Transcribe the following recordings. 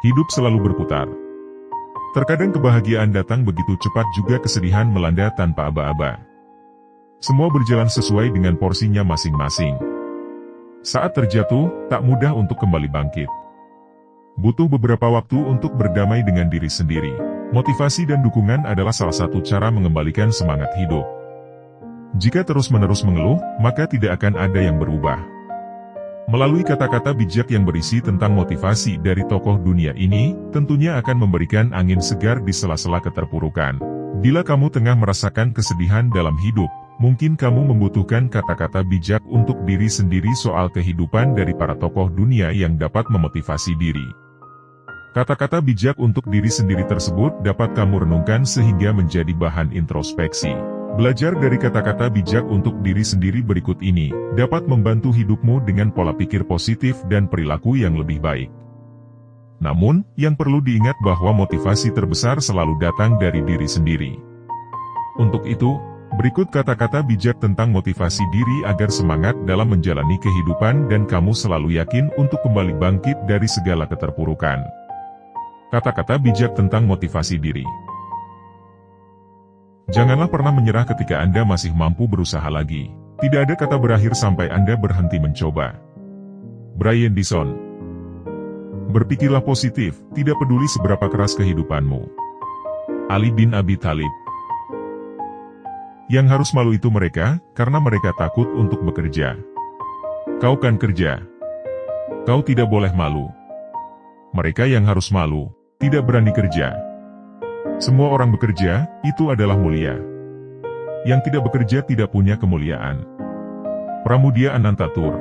Hidup selalu berputar. Terkadang kebahagiaan datang begitu cepat, juga kesedihan melanda tanpa aba-aba. Semua berjalan sesuai dengan porsinya masing-masing. Saat terjatuh, tak mudah untuk kembali bangkit. Butuh beberapa waktu untuk berdamai dengan diri sendiri. Motivasi dan dukungan adalah salah satu cara mengembalikan semangat hidup. Jika terus-menerus mengeluh, maka tidak akan ada yang berubah. Melalui kata-kata bijak yang berisi tentang motivasi dari tokoh dunia ini, tentunya akan memberikan angin segar di sela-sela keterpurukan. Bila kamu tengah merasakan kesedihan dalam hidup, mungkin kamu membutuhkan kata-kata bijak untuk diri sendiri soal kehidupan dari para tokoh dunia yang dapat memotivasi diri. Kata-kata bijak untuk diri sendiri tersebut dapat kamu renungkan sehingga menjadi bahan introspeksi. Belajar dari kata-kata bijak untuk diri sendiri berikut ini, dapat membantu hidupmu dengan pola pikir positif dan perilaku yang lebih baik. Namun, yang perlu diingat bahwa motivasi terbesar selalu datang dari diri sendiri. Untuk itu, berikut kata-kata bijak tentang motivasi diri agar semangat dalam menjalani kehidupan dan kamu selalu yakin untuk kembali bangkit dari segala keterpurukan. Kata-kata bijak tentang motivasi diri. Janganlah pernah menyerah ketika Anda masih mampu berusaha lagi. Tidak ada kata berakhir sampai Anda berhenti mencoba. Brian Dyson. Berpikirlah positif, tidak peduli seberapa keras kehidupanmu. Ali bin Abi Thalib. Yang harus malu itu mereka, karena mereka takut untuk bekerja. Kau kan kerja. Kau tidak boleh malu. Mereka yang harus malu, tidak berani kerja. Semua orang bekerja, itu adalah mulia. Yang tidak bekerja tidak punya kemuliaan. Pramudia Anantatur.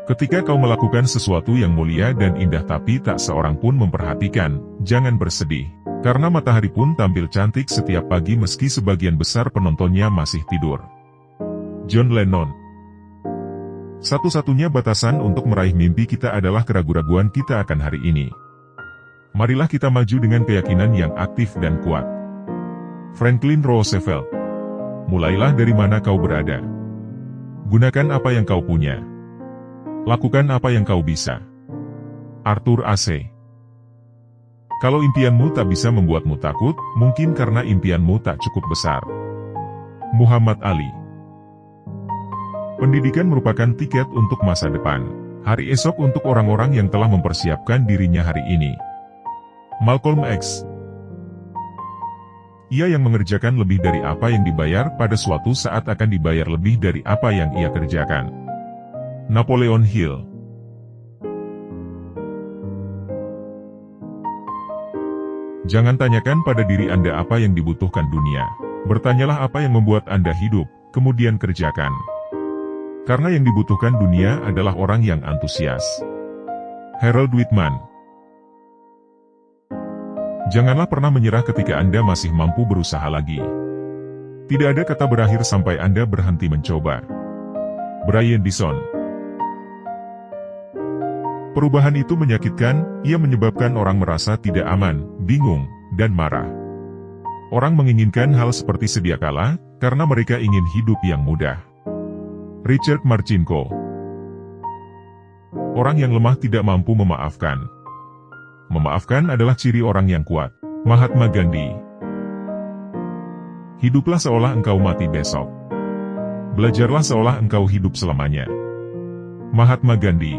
Ketika kau melakukan sesuatu yang mulia dan indah tapi tak seorang pun memperhatikan, jangan bersedih. Karena matahari pun tampil cantik setiap pagi meski sebagian besar penontonnya masih tidur. John Lennon. Satu-satunya batasan untuk meraih mimpi kita adalah keraguan-raguan kita akan hari ini. Marilah kita maju dengan keyakinan yang aktif dan kuat. Franklin Roosevelt. Mulailah dari mana kau berada. Gunakan apa yang kau punya. Lakukan apa yang kau bisa. Arthur Ashe. Kalau impianmu tak bisa membuatmu takut, mungkin karena impianmu tak cukup besar. Muhammad Ali. Pendidikan merupakan tiket untuk masa depan. Hari esok untuk orang-orang yang telah mempersiapkan dirinya hari ini. Malcolm X. Ia yang mengerjakan lebih dari apa yang dibayar pada suatu saat akan dibayar lebih dari apa yang ia kerjakan. Napoleon Hill. Jangan tanyakan pada diri Anda apa yang dibutuhkan dunia. Bertanyalah apa yang membuat Anda hidup, kemudian kerjakan. Karena yang dibutuhkan dunia adalah orang yang antusias. Harold Whitman. Janganlah pernah menyerah ketika Anda masih mampu berusaha lagi. Tidak ada kata berakhir sampai Anda berhenti mencoba. Brian Dyson. Perubahan itu menyakitkan, ia menyebabkan orang merasa tidak aman, bingung, dan marah. Orang menginginkan hal seperti sedia kala, karena mereka ingin hidup yang mudah. Richard Marcinko. Orang yang lemah tidak mampu memaafkan. Memaafkan adalah ciri orang yang kuat. Mahatma Gandhi. Hiduplah seolah engkau mati besok. Belajarlah seolah engkau hidup selamanya. Mahatma Gandhi.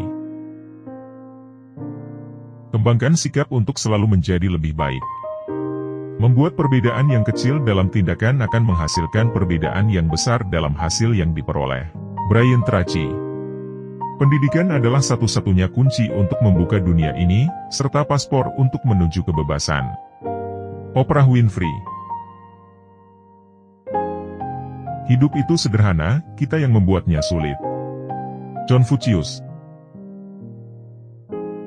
Kembangkan sikap untuk selalu menjadi lebih baik. Membuat perbedaan yang kecil dalam tindakan akan menghasilkan perbedaan yang besar dalam hasil yang diperoleh. Brian Tracy. Pendidikan adalah satu-satunya kunci untuk membuka dunia ini, serta paspor untuk menuju kebebasan. Oprah Winfrey. Hidup itu sederhana, kita yang membuatnya sulit. Confucius.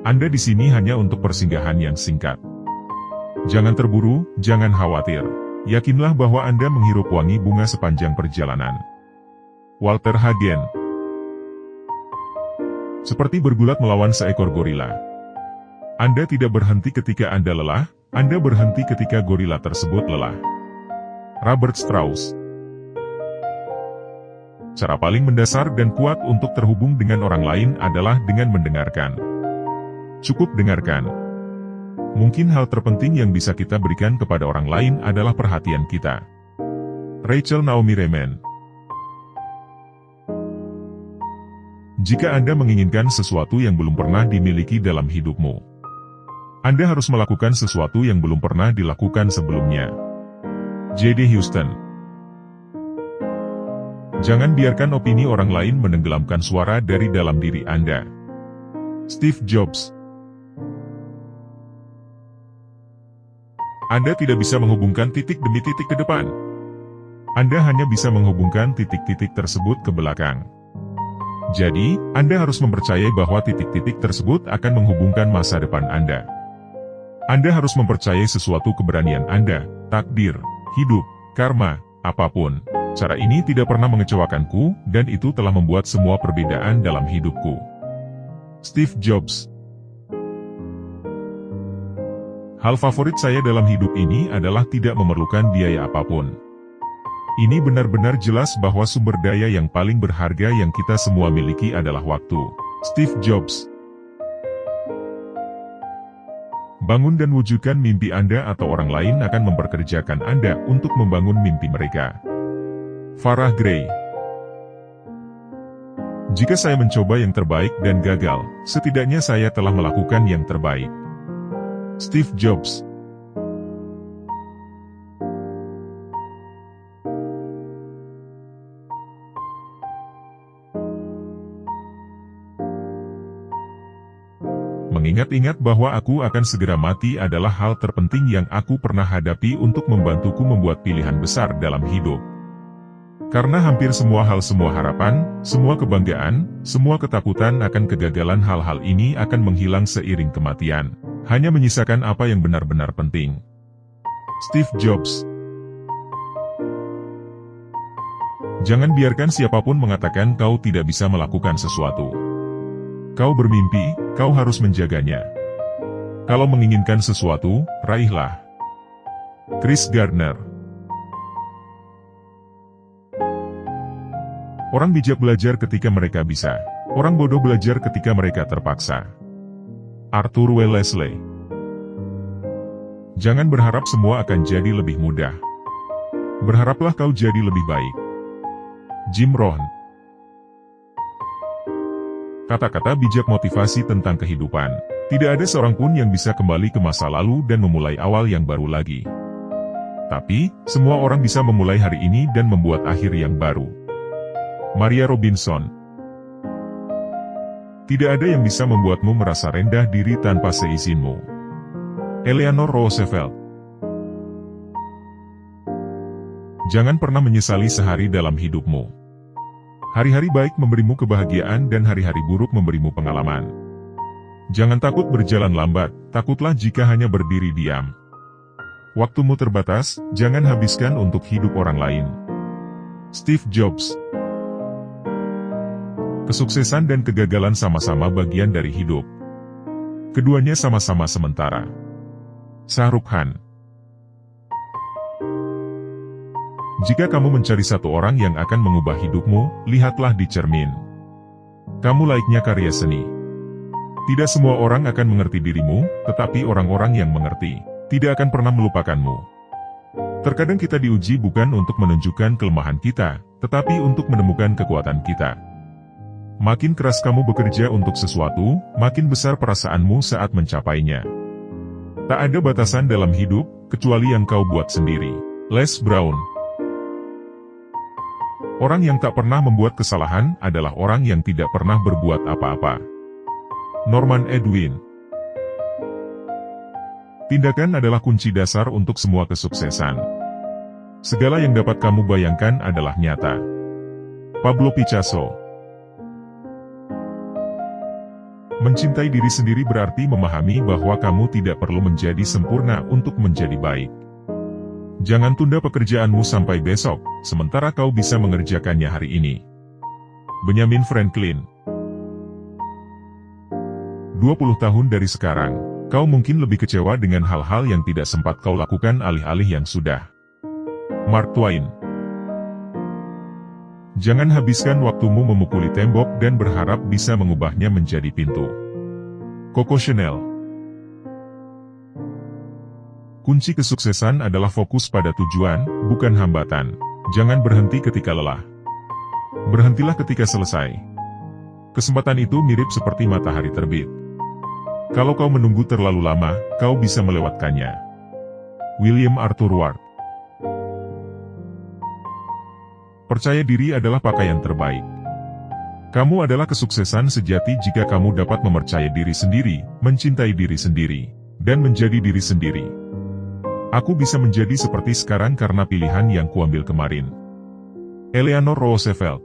Anda di sini hanya untuk persinggahan yang singkat. Jangan terburu, jangan khawatir. Yakinlah bahwa Anda menghirup wangi bunga sepanjang perjalanan. Walter Hagen. Seperti bergulat melawan seekor gorila. Anda tidak berhenti ketika Anda lelah, Anda berhenti ketika gorila tersebut lelah. Robert Strauss. Cara paling mendasar dan kuat untuk terhubung dengan orang lain adalah dengan mendengarkan. Cukup dengarkan. Mungkin hal terpenting yang bisa kita berikan kepada orang lain adalah perhatian kita. Rachel Naomi Remen. Jika Anda menginginkan sesuatu yang belum pernah dimiliki dalam hidupmu, Anda harus melakukan sesuatu yang belum pernah dilakukan sebelumnya. J.D. Houston. Jangan biarkan opini orang lain menenggelamkan suara dari dalam diri Anda. Steve Jobs. Anda tidak bisa menghubungkan titik demi titik ke depan. Anda hanya bisa menghubungkan titik-titik tersebut ke belakang. Jadi, Anda harus mempercayai bahwa titik-titik tersebut akan menghubungkan masa depan Anda. Anda harus mempercayai sesuatu keberanian Anda, takdir, hidup, karma, apapun. Cara ini tidak pernah mengecewakanku, dan itu telah membuat semua perbedaan dalam hidupku. Steve Jobs. Hal favorit saya dalam hidup ini adalah tidak memerlukan biaya apapun. Ini benar-benar jelas bahwa sumber daya yang paling berharga yang kita semua miliki adalah waktu. Steve Jobs. Bangun dan wujudkan mimpi Anda atau orang lain akan memperkerjakan Anda untuk membangun mimpi mereka. Farah Gray. Jika saya mencoba yang terbaik dan gagal, setidaknya saya telah melakukan yang terbaik. Steve Jobs. Mengingat-ingat bahwa aku akan segera mati adalah hal terpenting yang aku pernah hadapi untuk membantuku membuat pilihan besar dalam hidup. Karena hampir semua hal, semua harapan, semua kebanggaan, semua ketakutan akan kegagalan, hal-hal ini akan menghilang seiring kematian. Hanya menyisakan apa yang benar-benar penting. Steve Jobs. Jangan biarkan siapapun mengatakan kau tidak bisa melakukan sesuatu. Kau bermimpi, kau harus menjaganya. Kalau menginginkan sesuatu, raihlah. Chris Gardner. Orang bijak belajar ketika mereka bisa. Orang bodoh belajar ketika mereka terpaksa. Arthur W. Leslie. Jangan berharap semua akan jadi lebih mudah. Berharaplah kau jadi lebih baik. Jim Rohn. Kata-kata bijak motivasi tentang kehidupan. Tidak ada seorang pun yang bisa kembali ke masa lalu dan memulai awal yang baru lagi. Tapi, semua orang bisa memulai hari ini dan membuat akhir yang baru. Maria Robinson. Tidak ada yang bisa membuatmu merasa rendah diri tanpa seizinmu. Eleanor Roosevelt. Jangan pernah menyesali sehari dalam hidupmu. Hari-hari baik memberimu kebahagiaan dan hari-hari buruk memberimu pengalaman. Jangan takut berjalan lambat, takutlah jika hanya berdiri diam. Waktumu terbatas, jangan habiskan untuk hidup orang lain. Steve Jobs. Kesuksesan dan kegagalan sama-sama bagian dari hidup. Keduanya sama-sama sementara. Shah Rukh Khan. Jika kamu mencari satu orang yang akan mengubah hidupmu, lihatlah di cermin. Kamu laiknya karya seni. Tidak semua orang akan mengerti dirimu, tetapi orang-orang yang mengerti, tidak akan pernah melupakanmu. Terkadang kita diuji bukan untuk menunjukkan kelemahan kita, tetapi untuk menemukan kekuatan kita. Makin keras kamu bekerja untuk sesuatu, makin besar perasaanmu saat mencapainya. Tak ada batasan dalam hidup, kecuali yang kau buat sendiri. Les Brown. Orang yang tak pernah membuat kesalahan adalah orang yang tidak pernah berbuat apa-apa. Norman Edwin. Tindakan adalah kunci dasar untuk semua kesuksesan. Segala yang dapat kamu bayangkan adalah nyata. Pablo Picasso. Mencintai diri sendiri berarti memahami bahwa kamu tidak perlu menjadi sempurna untuk menjadi baik. Jangan tunda pekerjaanmu sampai besok, sementara kau bisa mengerjakannya hari ini. Benjamin Franklin. 20 tahun dari sekarang, kau mungkin lebih kecewa dengan hal-hal yang tidak sempat kau lakukan alih-alih yang sudah. Mark Twain. Jangan habiskan waktumu memukuli tembok dan berharap bisa mengubahnya menjadi pintu. Coco Chanel. Kunci kesuksesan adalah fokus pada tujuan, bukan hambatan. Jangan berhenti ketika lelah. Berhentilah ketika selesai. Kesempatan itu mirip seperti matahari terbit. Kalau kau menunggu terlalu lama, kau bisa melewatkannya. William Arthur Ward. Percaya diri adalah pakaian terbaik. Kamu adalah kesuksesan sejati jika kamu dapat mempercayai diri sendiri, mencintai diri sendiri, dan menjadi diri sendiri. Aku bisa menjadi seperti sekarang karena pilihan yang kuambil kemarin. Eleanor Roosevelt.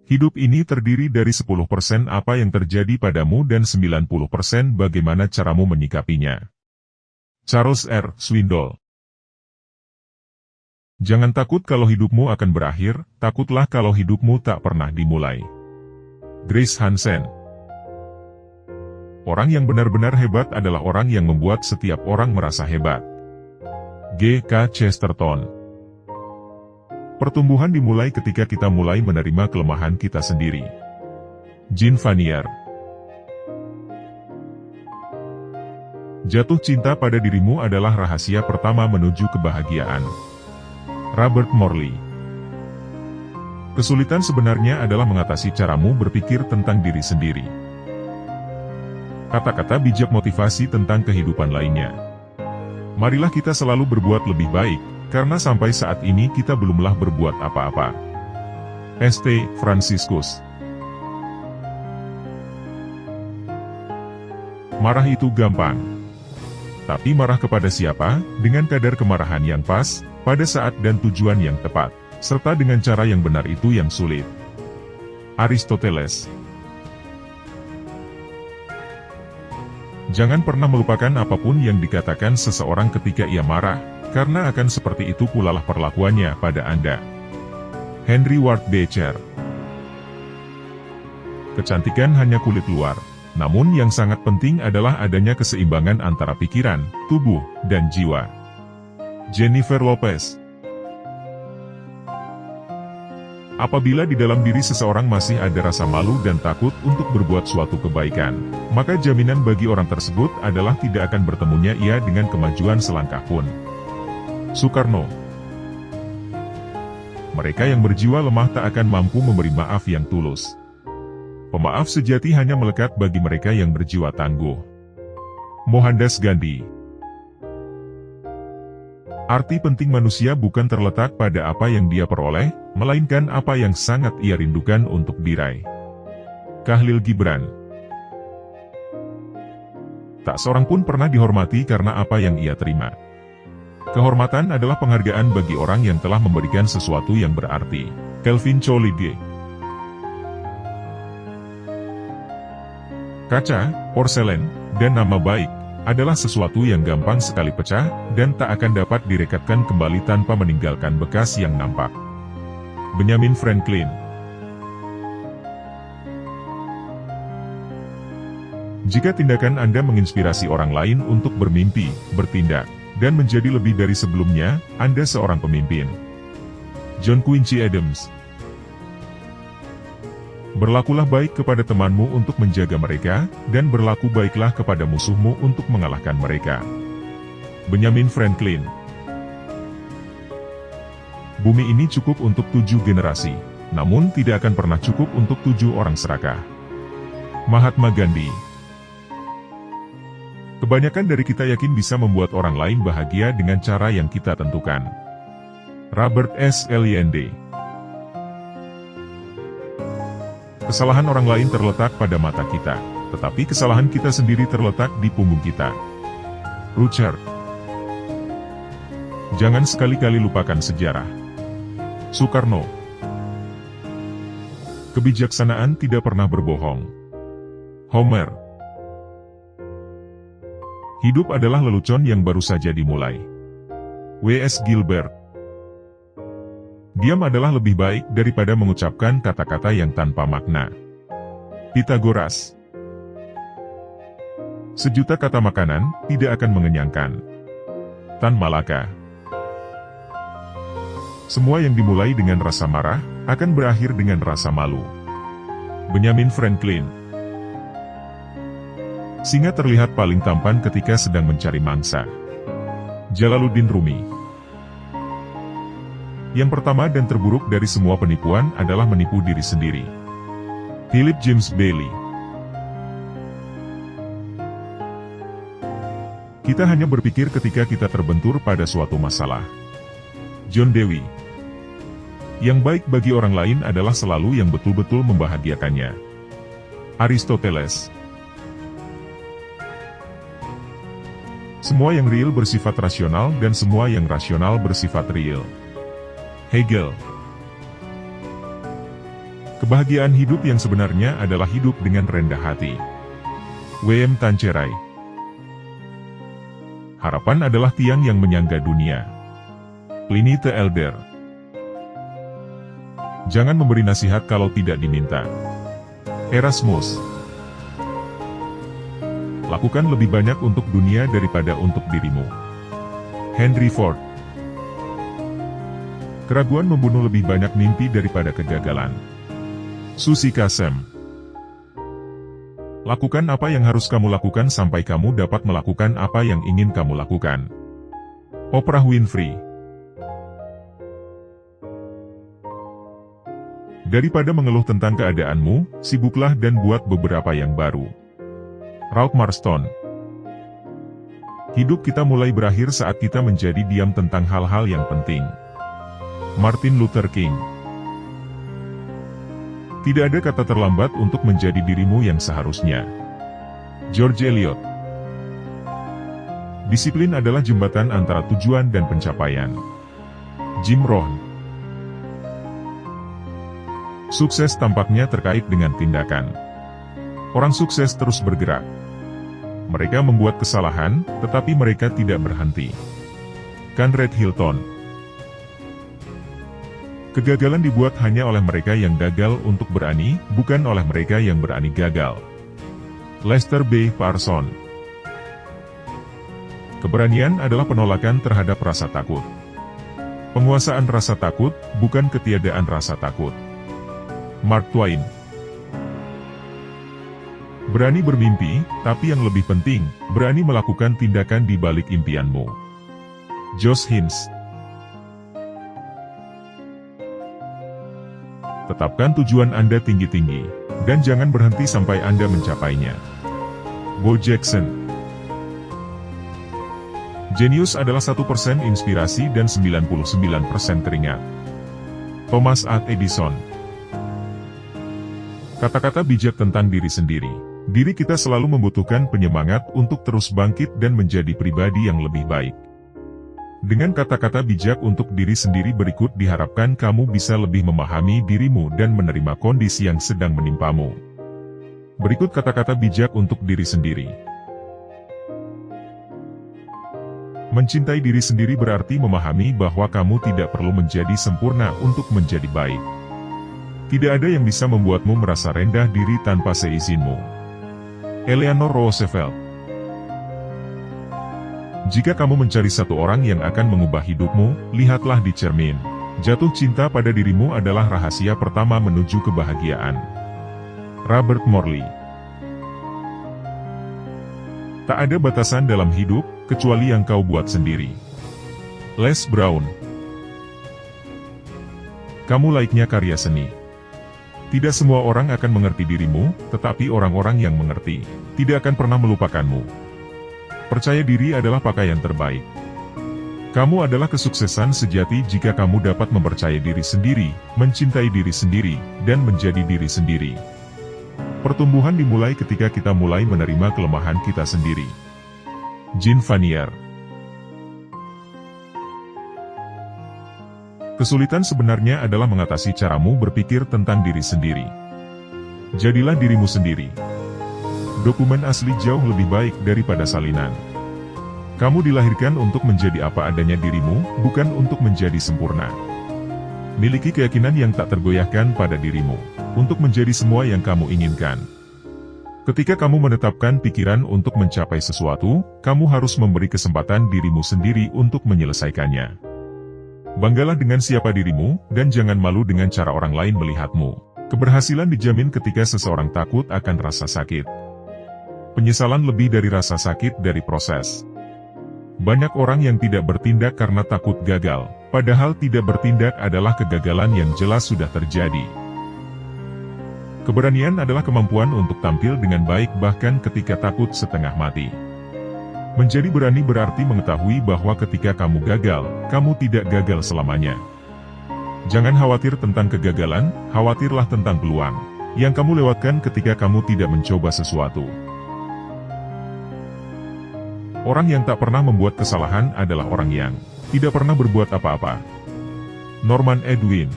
Hidup ini terdiri dari 10% apa yang terjadi padamu dan 90% bagaimana caramu menyikapinya. Charles R. Swindoll. Jangan takut kalau hidupmu akan berakhir, takutlah kalau hidupmu tak pernah dimulai. Grace Hansen. Orang yang benar-benar hebat adalah orang yang membuat setiap orang merasa hebat. G. K. Chesterton. Pertumbuhan dimulai ketika kita mulai menerima kelemahan kita sendiri. Jean Vanier. Jatuh cinta pada dirimu adalah rahasia pertama menuju kebahagiaan. Robert Morley. Kesulitan sebenarnya adalah mengatasi caramu berpikir tentang diri sendiri. Kata-kata bijak motivasi tentang kehidupan lainnya. Marilah kita selalu berbuat lebih baik, karena sampai saat ini kita belumlah berbuat apa-apa. St. Franciscus. Marah itu gampang. Tapi marah kepada siapa, dengan kadar kemarahan yang pas, pada saat dan tujuan yang tepat, serta dengan cara yang benar itu yang sulit. Aristoteles. Jangan pernah melupakan apapun yang dikatakan seseorang ketika ia marah, karena akan seperti itu pula lah perlakuannya pada Anda. Henry Ward Beecher. Kecantikan hanya kulit luar, namun yang sangat penting adalah adanya keseimbangan antara pikiran, tubuh, dan jiwa. Jennifer Lopez. Apabila di dalam diri seseorang masih ada rasa malu dan takut untuk berbuat suatu kebaikan, maka jaminan bagi orang tersebut adalah tidak akan bertemunya ia dengan kemajuan selangkah pun. Soekarno. Mereka yang berjiwa lemah tak akan mampu memberi maaf yang tulus. Pemaaf sejati hanya melekat bagi mereka yang berjiwa tangguh. Mohandas Gandhi. Arti penting manusia bukan terletak pada apa yang dia peroleh, melainkan apa yang sangat ia rindukan untuk diraih. Khalil Gibran. Tak seorang pun pernah dihormati karena apa yang ia terima. Kehormatan adalah penghargaan bagi orang yang telah memberikan sesuatu yang berarti. Kelvin Cholige. Kaca, porselen, dan nama baik adalah sesuatu yang gampang sekali pecah, dan tak akan dapat direkatkan kembali tanpa meninggalkan bekas yang nampak. Benjamin Franklin. Jika tindakan Anda menginspirasi orang lain untuk bermimpi, bertindak, dan menjadi lebih dari sebelumnya, Anda seorang pemimpin. John Quincy Adams. Berlakulah baik kepada temanmu untuk menjaga mereka, dan berlaku baiklah kepada musuhmu untuk mengalahkan mereka. Benjamin Franklin. Bumi ini cukup untuk 7 generasi, namun tidak akan pernah cukup untuk 7 orang serakah. Mahatma Gandhi. Kebanyakan dari kita yakin bisa membuat orang lain bahagia dengan cara yang kita tentukan. Robert S. Lynd. Kesalahan orang lain terletak pada mata kita, tetapi kesalahan kita sendiri terletak di punggung kita. Richard. Jangan sekali-kali lupakan sejarah. Soekarno. Kebijaksanaan tidak pernah berbohong. Homer. Hidup adalah lelucon yang baru saja dimulai. W.S. Gilbert. Diam adalah lebih baik daripada mengucapkan kata-kata yang tanpa makna. Pythagoras. Sejuta kata makanan tidak akan mengenyangkan. Tan Malaka. Semua yang dimulai dengan rasa marah akan berakhir dengan rasa malu. Benjamin Franklin. Singa terlihat paling tampan ketika sedang mencari mangsa. Jalaluddin Rumi. Yang pertama dan terburuk dari semua penipuan adalah menipu diri sendiri. Philip James Bailey. Kita hanya berpikir ketika kita terbentur pada suatu masalah. John Dewey. Yang baik bagi orang lain adalah selalu yang betul-betul membahagiakannya. Aristoteles. Semua yang real bersifat rasional dan semua yang rasional bersifat real. Hegel. Kebahagiaan hidup yang sebenarnya adalah hidup dengan rendah hati. W.M. Tancherai. Harapan adalah tiang yang menyangga dunia. Pliny the Elder. Jangan memberi nasihat kalau tidak diminta. Erasmus. Lakukan lebih banyak untuk dunia daripada untuk dirimu. Henry Ford. Keraguan membunuh lebih banyak mimpi daripada kegagalan. Susi Kasem. Lakukan apa yang harus kamu lakukan sampai kamu dapat melakukan apa yang ingin kamu lakukan. Oprah Winfrey. Daripada mengeluh tentang keadaanmu, sibuklah dan buat beberapa yang baru. Ralph Marston. Hidup kita mulai berakhir saat kita menjadi diam tentang hal-hal yang penting. Martin Luther King. Tidak ada kata terlambat untuk menjadi dirimu yang seharusnya. George Eliot. Disiplin adalah jembatan antara tujuan dan pencapaian. Jim Rohn. Sukses tampaknya terkait dengan tindakan. Orang sukses terus bergerak. Mereka membuat kesalahan, tetapi mereka tidak berhenti. Conrad Hilton. Kegagalan dibuat hanya oleh mereka yang gagal untuk berani, bukan oleh mereka yang berani gagal. Lester B. Parson. Keberanian adalah penolakan terhadap rasa takut. Penguasaan rasa takut, bukan ketiadaan rasa takut. Mark Twain. Berani bermimpi, tapi yang lebih penting, berani melakukan tindakan di balik impianmu. Josh Hines. Tetapkan tujuan Anda tinggi-tinggi, dan jangan berhenti sampai Anda mencapainya. Bo Jackson. Jenius adalah 1% inspirasi dan 99% keringat. Thomas A. Edison. Kata-kata bijak tentang diri sendiri. Diri kita selalu membutuhkan penyemangat untuk terus bangkit dan menjadi pribadi yang lebih baik. Dengan kata-kata bijak untuk diri sendiri berikut diharapkan kamu bisa lebih memahami dirimu dan menerima kondisi yang sedang menimpamu. Berikut kata-kata bijak untuk diri sendiri. Mencintai diri sendiri berarti memahami bahwa kamu tidak perlu menjadi sempurna untuk menjadi baik. Tidak ada yang bisa membuatmu merasa rendah diri tanpa seizinmu. Eleanor Roosevelt. Jika kamu mencari satu orang yang akan mengubah hidupmu, lihatlah di cermin. Jatuh cinta pada dirimu adalah rahasia pertama menuju kebahagiaan. Robert Morley. Tak ada batasan dalam hidup, kecuali yang kau buat sendiri. Les Brown. Kamu laiknya karya seni. Tidak semua orang akan mengerti dirimu, tetapi orang-orang yang mengerti, tidak akan pernah melupakanmu. Percaya diri adalah pakaian terbaik. Kamu adalah kesuksesan sejati jika kamu dapat mempercayai diri sendiri, mencintai diri sendiri, dan menjadi diri sendiri. Pertumbuhan dimulai ketika kita mulai menerima kelemahan kita sendiri. Jean Vanier. Kesulitan sebenarnya adalah mengatasi caramu berpikir tentang diri sendiri. Jadilah dirimu sendiri. Dokumen asli jauh lebih baik daripada salinan. Kamu dilahirkan untuk menjadi apa adanya dirimu, bukan untuk menjadi sempurna. Miliki keyakinan yang tak tergoyahkan pada dirimu, untuk menjadi semua yang kamu inginkan. Ketika kamu menetapkan pikiran untuk mencapai sesuatu, kamu harus memberi kesempatan dirimu sendiri untuk menyelesaikannya. Banggalah dengan siapa dirimu, dan jangan malu dengan cara orang lain melihatmu. Keberhasilan dijamin ketika seseorang takut akan rasa sakit. Penyesalan lebih dari rasa sakit dari proses. Banyak orang yang tidak bertindak karena takut gagal, padahal tidak bertindak adalah kegagalan yang jelas sudah terjadi. Keberanian adalah kemampuan untuk tampil dengan baik bahkan ketika takut setengah mati. Menjadi berani berarti mengetahui bahwa ketika kamu gagal, kamu tidak gagal selamanya. Jangan khawatir tentang kegagalan, khawatirlah tentang peluang yang kamu lewatkan ketika kamu tidak mencoba sesuatu. Orang yang tak pernah membuat kesalahan adalah orang yang tidak pernah berbuat apa-apa. Norman Edwin.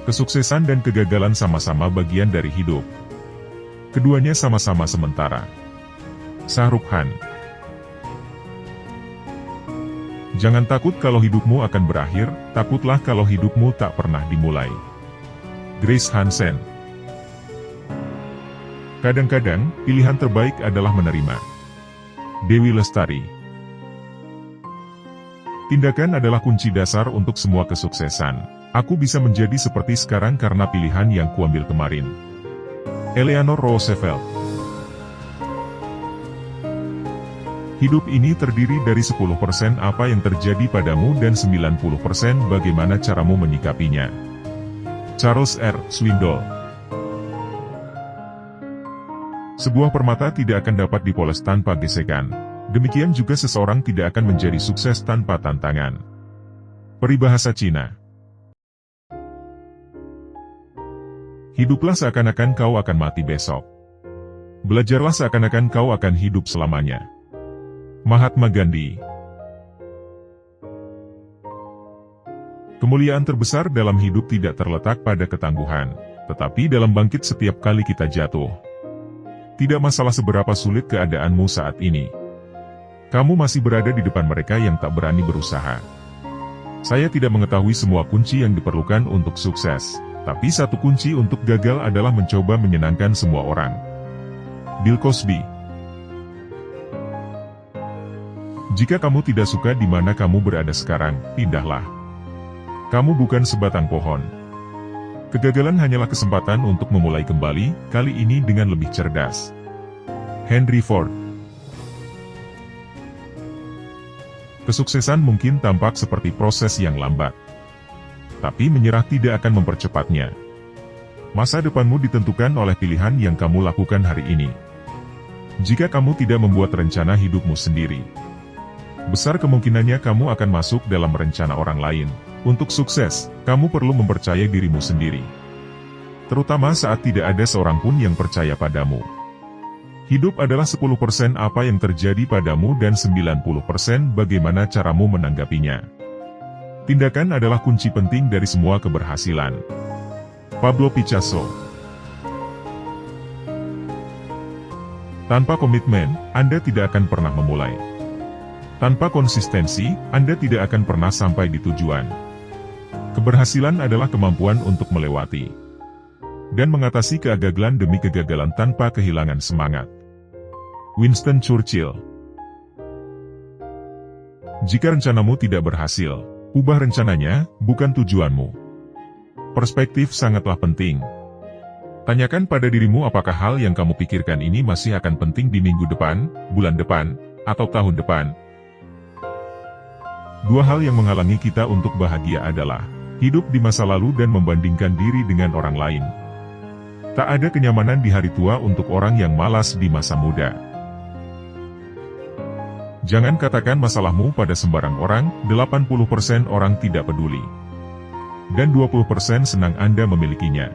Kesuksesan dan kegagalan sama-sama bagian dari hidup. Keduanya sama-sama sementara. Shah Rukh Khan. Jangan takut kalau hidupmu akan berakhir, takutlah kalau hidupmu tak pernah dimulai. Grace Hansen. Kadang-kadang, pilihan terbaik adalah menerima. Dewi Lestari. Tindakan adalah kunci dasar untuk semua kesuksesan. Aku bisa menjadi seperti sekarang karena pilihan yang kuambil kemarin. Eleanor Roosevelt. Hidup ini terdiri dari 10% apa yang terjadi padamu dan 90% bagaimana caramu menyikapinya. Charles R. Swindoll. Sebuah permata tidak akan dapat dipoles tanpa gesekan. Demikian juga seseorang tidak akan menjadi sukses tanpa tantangan. Peribahasa Cina. Hiduplah seakan-akan kau akan mati besok. Belajarlah seakan-akan kau akan hidup selamanya. Mahatma Gandhi. Kemuliaan terbesar dalam hidup tidak terletak pada ketangguhan, tetapi dalam bangkit setiap kali kita jatuh. Tidak masalah seberapa sulit keadaanmu saat ini. Kamu masih berada di depan mereka yang tak berani berusaha. Saya tidak mengetahui semua kunci yang diperlukan untuk sukses, tapi satu kunci untuk gagal adalah mencoba menyenangkan semua orang. Bill Cosby. Jika kamu tidak suka di mana kamu berada sekarang, pindahlah. Kamu bukan sebatang pohon. Kegagalan hanyalah kesempatan untuk memulai kembali, kali ini dengan lebih cerdas. Henry Ford. Kesuksesan mungkin tampak seperti proses yang lambat. Tapi menyerah tidak akan mempercepatnya. Masa depanmu ditentukan oleh pilihan yang kamu lakukan hari ini. Jika kamu tidak membuat rencana hidupmu sendiri, besar kemungkinannya kamu akan masuk dalam rencana orang lain. Untuk sukses, kamu perlu mempercayai dirimu sendiri. Terutama saat tidak ada seorang pun yang percaya padamu. Hidup adalah 10% apa yang terjadi padamu dan 90% bagaimana caramu menanggapinya. Tindakan adalah kunci penting dari semua keberhasilan. Pablo Picasso. Tanpa komitmen, Anda tidak akan pernah memulai. Tanpa konsistensi, Anda tidak akan pernah sampai di tujuan. Keberhasilan adalah kemampuan untuk melewati dan mengatasi kegagalan demi kegagalan tanpa kehilangan semangat. Winston Churchill. Jika rencanamu tidak berhasil, ubah rencananya, bukan tujuanmu. Perspektif sangatlah penting. Tanyakan pada dirimu apakah hal yang kamu pikirkan ini masih akan penting di minggu depan, bulan depan, atau tahun depan. Dua hal yang menghalangi kita untuk bahagia adalah hidup di masa lalu dan membandingkan diri dengan orang lain. Tak ada kenyamanan di hari tua untuk orang yang malas di masa muda. Jangan katakan masalahmu pada sembarang orang, 80% orang tidak peduli. Dan 20% senang Anda memilikinya.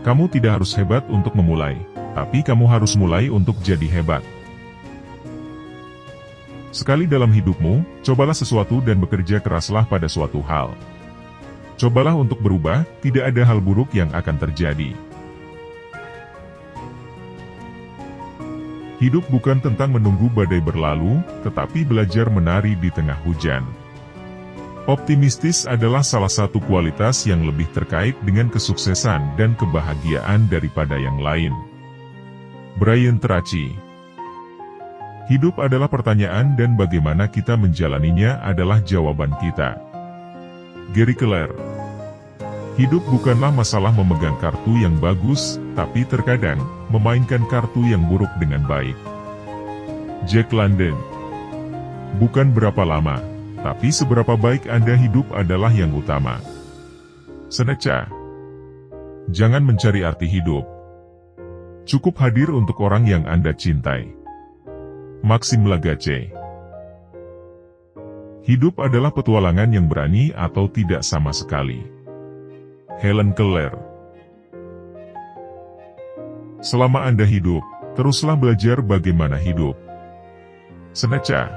Kamu tidak harus hebat untuk memulai, tapi kamu harus mulai untuk jadi hebat. Sekali dalam hidupmu, cobalah sesuatu dan bekerja keraslah pada suatu hal. Cobalah untuk berubah, tidak ada hal buruk yang akan terjadi. Hidup bukan tentang menunggu badai berlalu, tetapi belajar menari di tengah hujan. Optimistis adalah salah satu kualitas yang lebih terkait dengan kesuksesan dan kebahagiaan daripada yang lain. Brian Tracy. Hidup adalah pertanyaan dan bagaimana kita menjalaninya adalah jawaban kita. Gary Keller. Hidup bukanlah masalah memegang kartu yang bagus, tapi terkadang memainkan kartu yang buruk dengan baik. Jack London. Bukan berapa lama, tapi seberapa baik Anda hidup adalah yang utama. Seneca. Jangan mencari arti hidup. Cukup hadir untuk orang yang Anda cintai. Maxim Lagace. Hidup adalah petualangan yang berani atau tidak sama sekali. Helen Keller. Selama Anda hidup, teruslah belajar bagaimana hidup. Seneca.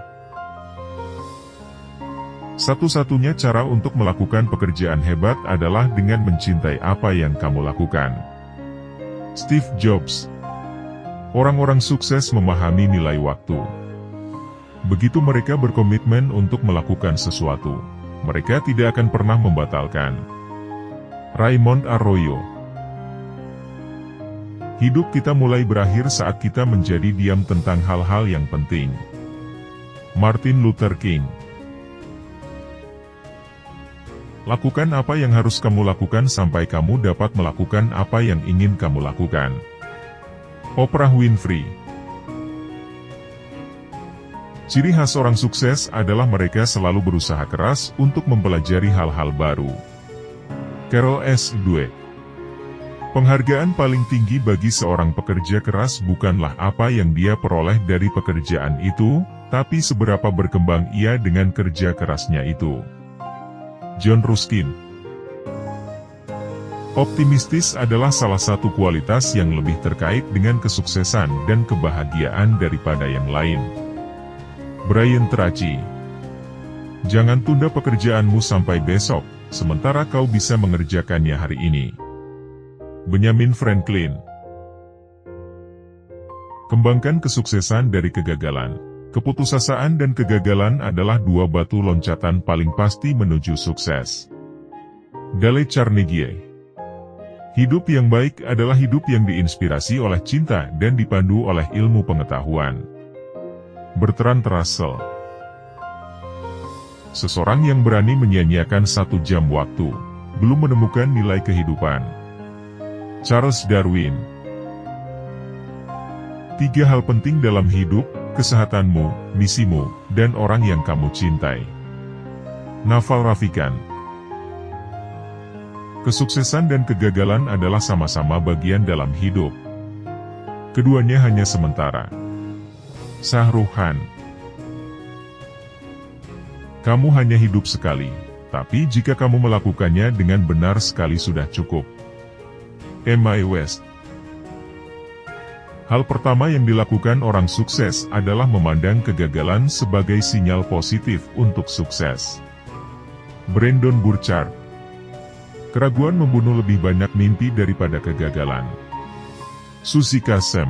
Satu-satunya cara untuk melakukan pekerjaan hebat adalah dengan mencintai apa yang kamu lakukan. Steve Jobs. Orang-orang sukses memahami nilai waktu. Begitu mereka berkomitmen untuk melakukan sesuatu, mereka tidak akan pernah membatalkan. Raymond Arroyo. Hidup kita mulai berakhir saat kita menjadi diam tentang hal-hal yang penting. Martin Luther King. Lakukan apa yang harus kamu lakukan sampai kamu dapat melakukan apa yang ingin kamu lakukan. Oprah Winfrey. Ciri khas orang sukses adalah mereka selalu berusaha keras untuk mempelajari hal-hal baru. Carol S. Dweck. Penghargaan paling tinggi bagi seorang pekerja keras bukanlah apa yang dia peroleh dari pekerjaan itu, tapi seberapa berkembang ia dengan kerja kerasnya itu. John Ruskin. Optimistis adalah salah satu kualitas yang lebih terkait dengan kesuksesan dan kebahagiaan daripada yang lain. Brian Tracy. Jangan tunda pekerjaanmu sampai besok, sementara kau bisa mengerjakannya hari ini. Benjamin Franklin. Kembangkan kesuksesan dari kegagalan. Keputusasaan dan kegagalan adalah dua batu loncatan paling pasti menuju sukses. Dale Carnegie. Hidup yang baik adalah hidup yang diinspirasi oleh cinta dan dipandu oleh ilmu pengetahuan. Bertrand Russell. Seseorang yang berani menyia-nyiakan 1 jam waktu, belum menemukan nilai kehidupan. Charles Darwin. 3 hal penting dalam hidup: kesehatanmu, misimu, dan orang yang kamu cintai. Naval Ravikant. Kesuksesan dan kegagalan adalah sama-sama bagian dalam hidup. Keduanya hanya sementara. Shah Rukh Khan. Kamu hanya hidup sekali, tapi jika kamu melakukannya dengan benar sekali sudah cukup. Kanye West. Hal pertama yang dilakukan orang sukses adalah memandang kegagalan sebagai sinyal positif untuk sukses. Brandon Burchard. Keraguan membunuh lebih banyak mimpi daripada kegagalan. Suzy Kasem.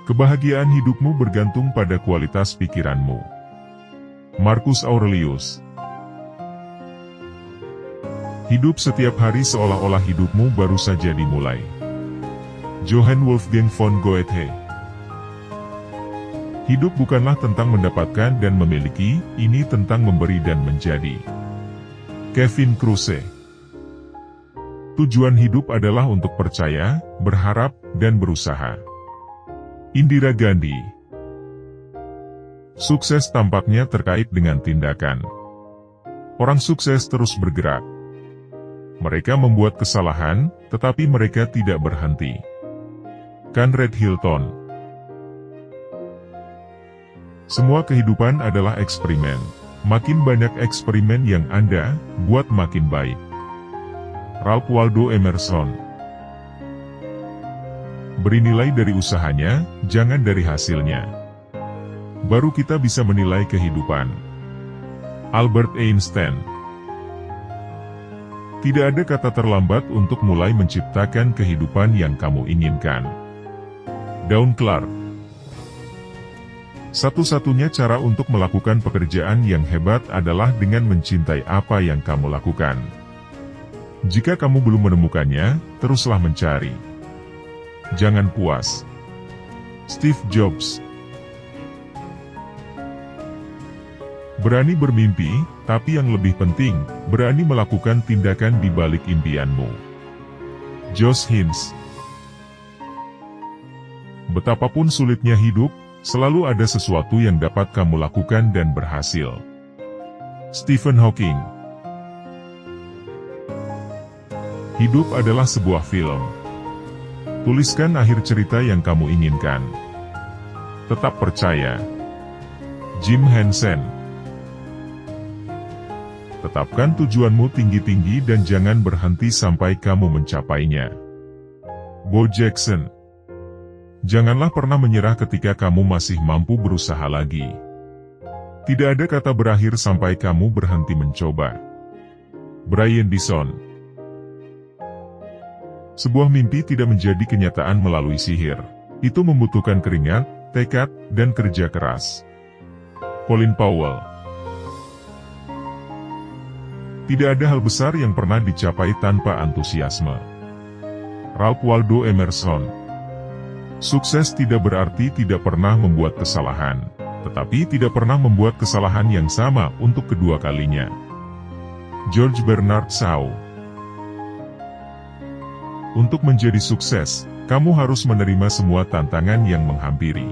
Kebahagiaan hidupmu bergantung pada kualitas pikiranmu. Marcus Aurelius. Hidup setiap hari seolah-olah hidupmu baru saja dimulai. Johann Wolfgang von Goethe. Hidup bukanlah tentang mendapatkan dan memiliki, ini tentang memberi dan menjadi. Kevin Kruse. Tujuan hidup adalah untuk percaya, berharap, dan berusaha. Indira Gandhi. Sukses tampaknya terkait dengan tindakan. Orang sukses terus bergerak. Mereka membuat kesalahan, tetapi mereka tidak berhenti. Conrad Hilton. Semua kehidupan adalah eksperimen. Makin banyak eksperimen yang Anda buat, makin baik. Ralph Waldo Emerson. Beri nilai dari usahanya, jangan dari hasilnya. Baru kita bisa menilai kehidupan. Albert Einstein. Tidak ada kata terlambat untuk mulai menciptakan kehidupan yang kamu inginkan. Dawn Clark. Satu-satunya cara untuk melakukan pekerjaan yang hebat adalah dengan mencintai apa yang kamu lakukan. Jika kamu belum menemukannya, teruslah mencari. Jangan puas. Steve Jobs. Berani bermimpi, tapi yang lebih penting, berani melakukan tindakan di balik impianmu. Josh Hinz. Betapapun sulitnya hidup, selalu ada sesuatu yang dapat kamu lakukan dan berhasil. Stephen Hawking. Hidup adalah sebuah film. Tuliskan akhir cerita yang kamu inginkan. Tetap percaya. Jim Henson. Tetapkan tujuanmu tinggi-tinggi dan jangan berhenti sampai kamu mencapainya. Bo Jackson. Janganlah pernah menyerah ketika kamu masih mampu berusaha lagi. Tidak ada kata berakhir sampai kamu berhenti mencoba. Brian Dyson. Sebuah mimpi tidak menjadi kenyataan melalui sihir. Itu membutuhkan keringat, tekad, dan kerja keras. Colin Powell. Tidak ada hal besar yang pernah dicapai tanpa antusiasme. Ralph Waldo Emerson. Sukses tidak berarti tidak pernah membuat kesalahan, tetapi tidak pernah membuat kesalahan yang sama untuk kedua kalinya. George Bernard Shaw. Untuk menjadi sukses, kamu harus menerima semua tantangan yang menghampiri.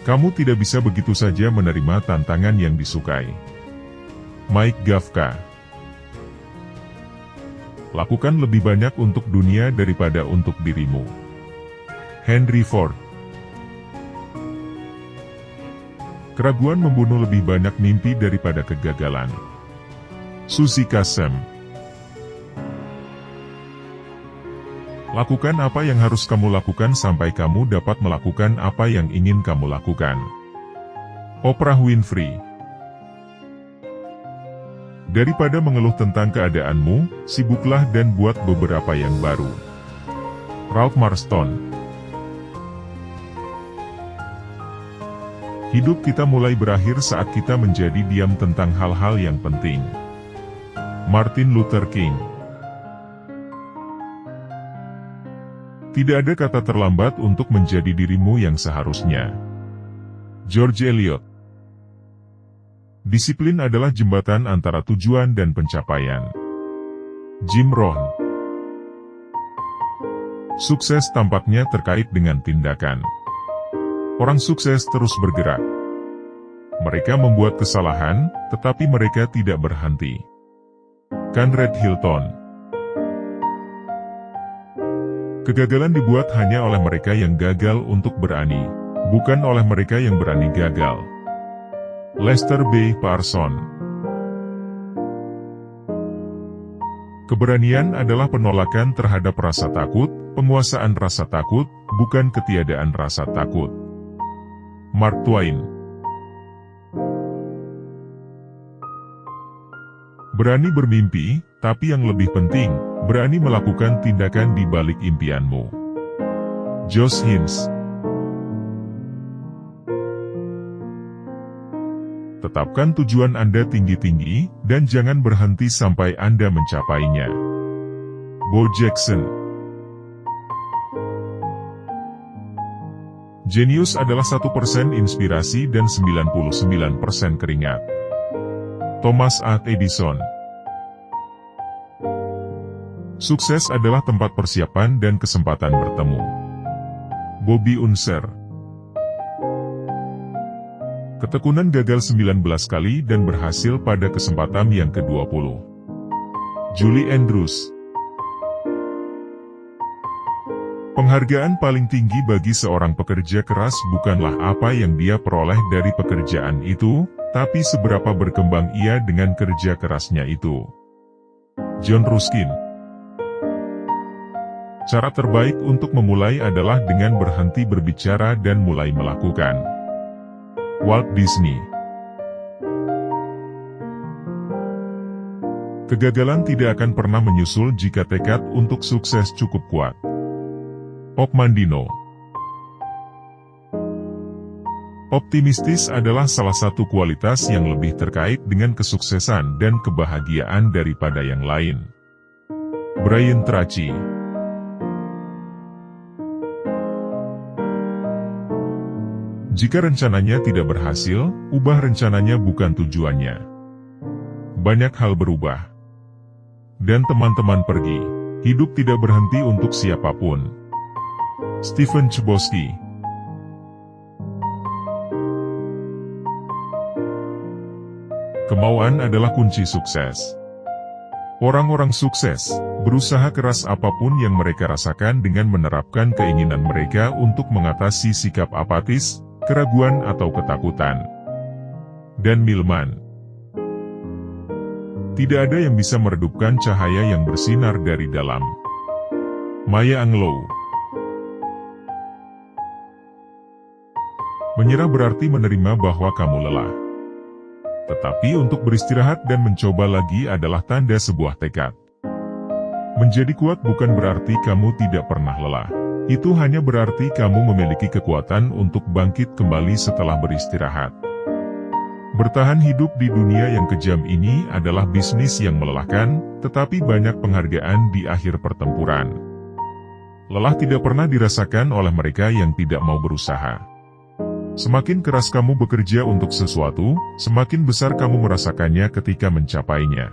Kamu tidak bisa begitu saja menerima tantangan yang disukai. Mike Gafka. Lakukan lebih banyak untuk dunia daripada untuk dirimu. Henry Ford. Keraguan membunuh lebih banyak mimpi daripada kegagalan. Suzy Kassem. Lakukan apa yang harus kamu lakukan sampai kamu dapat melakukan apa yang ingin kamu lakukan. Oprah Winfrey. Daripada mengeluh tentang keadaanmu, sibuklah dan buat beberapa yang baru. Ralph Marston. Hidup kita mulai berakhir saat kita menjadi diam tentang hal-hal yang penting. Martin Luther King. Tidak ada kata terlambat untuk menjadi dirimu yang seharusnya. George Eliot. Disiplin adalah jembatan antara tujuan dan pencapaian. Jim Rohn. Sukses tampaknya terkait dengan tindakan. Orang sukses terus bergerak. Mereka membuat kesalahan, tetapi mereka tidak berhenti. Conrad Hilton. Kegagalan dibuat hanya oleh mereka yang gagal untuk berani, bukan oleh mereka yang berani gagal. Lester B. Parson. Keberanian adalah penolakan terhadap rasa takut, penguasaan rasa takut, bukan ketiadaan rasa takut. Mark Twain. Berani bermimpi, tapi yang lebih penting, berani melakukan tindakan di balik impianmu. Josh Hinz. Tetapkan tujuan Anda tinggi-tinggi, dan jangan berhenti sampai Anda mencapainya. Bo Jackson. Jenius adalah 1% inspirasi dan 99% keringat. Thomas A. Edison. Sukses adalah tempat persiapan dan kesempatan bertemu. Bobby Unser. Ketekunan gagal 19 kali dan berhasil pada kesempatan yang ke-20. Julie Andrews. Penghargaan paling tinggi bagi seorang pekerja keras bukanlah apa yang dia peroleh dari pekerjaan itu, tapi seberapa berkembang ia dengan kerja kerasnya itu. John Ruskin. Cara terbaik untuk memulai adalah dengan berhenti berbicara dan mulai melakukan. Walt Disney. Kegagalan tidak akan pernah menyusul jika tekad untuk sukses cukup kuat. Ok Mandino. Optimistis adalah salah satu kualitas yang lebih terkait dengan kesuksesan dan kebahagiaan daripada yang lain. Brian Tracy. Jika rencananya tidak berhasil, ubah rencananya bukan tujuannya. Banyak hal berubah. Dan teman-teman pergi. Hidup tidak berhenti untuk siapapun. Stephen Chbosky. Kemauan adalah kunci sukses. Orang-orang sukses berusaha keras apapun yang mereka rasakan dengan menerapkan keinginan mereka untuk mengatasi sikap apatis, keraguan atau ketakutan. Dan Millman. Tidak ada yang bisa meredupkan cahaya yang bersinar dari dalam. Maya Angelou. Menyerah berarti menerima bahwa kamu lelah. Tetapi untuk beristirahat dan mencoba lagi adalah tanda sebuah tekad. Menjadi kuat bukan berarti kamu tidak pernah lelah. Itu hanya berarti kamu memiliki kekuatan untuk bangkit kembali setelah beristirahat. Bertahan hidup di dunia yang kejam ini adalah bisnis yang melelahkan, tetapi banyak penghargaan di akhir pertempuran. Lelah tidak pernah dirasakan oleh mereka yang tidak mau berusaha. Semakin keras kamu bekerja untuk sesuatu, semakin besar kamu merasakannya ketika mencapainya.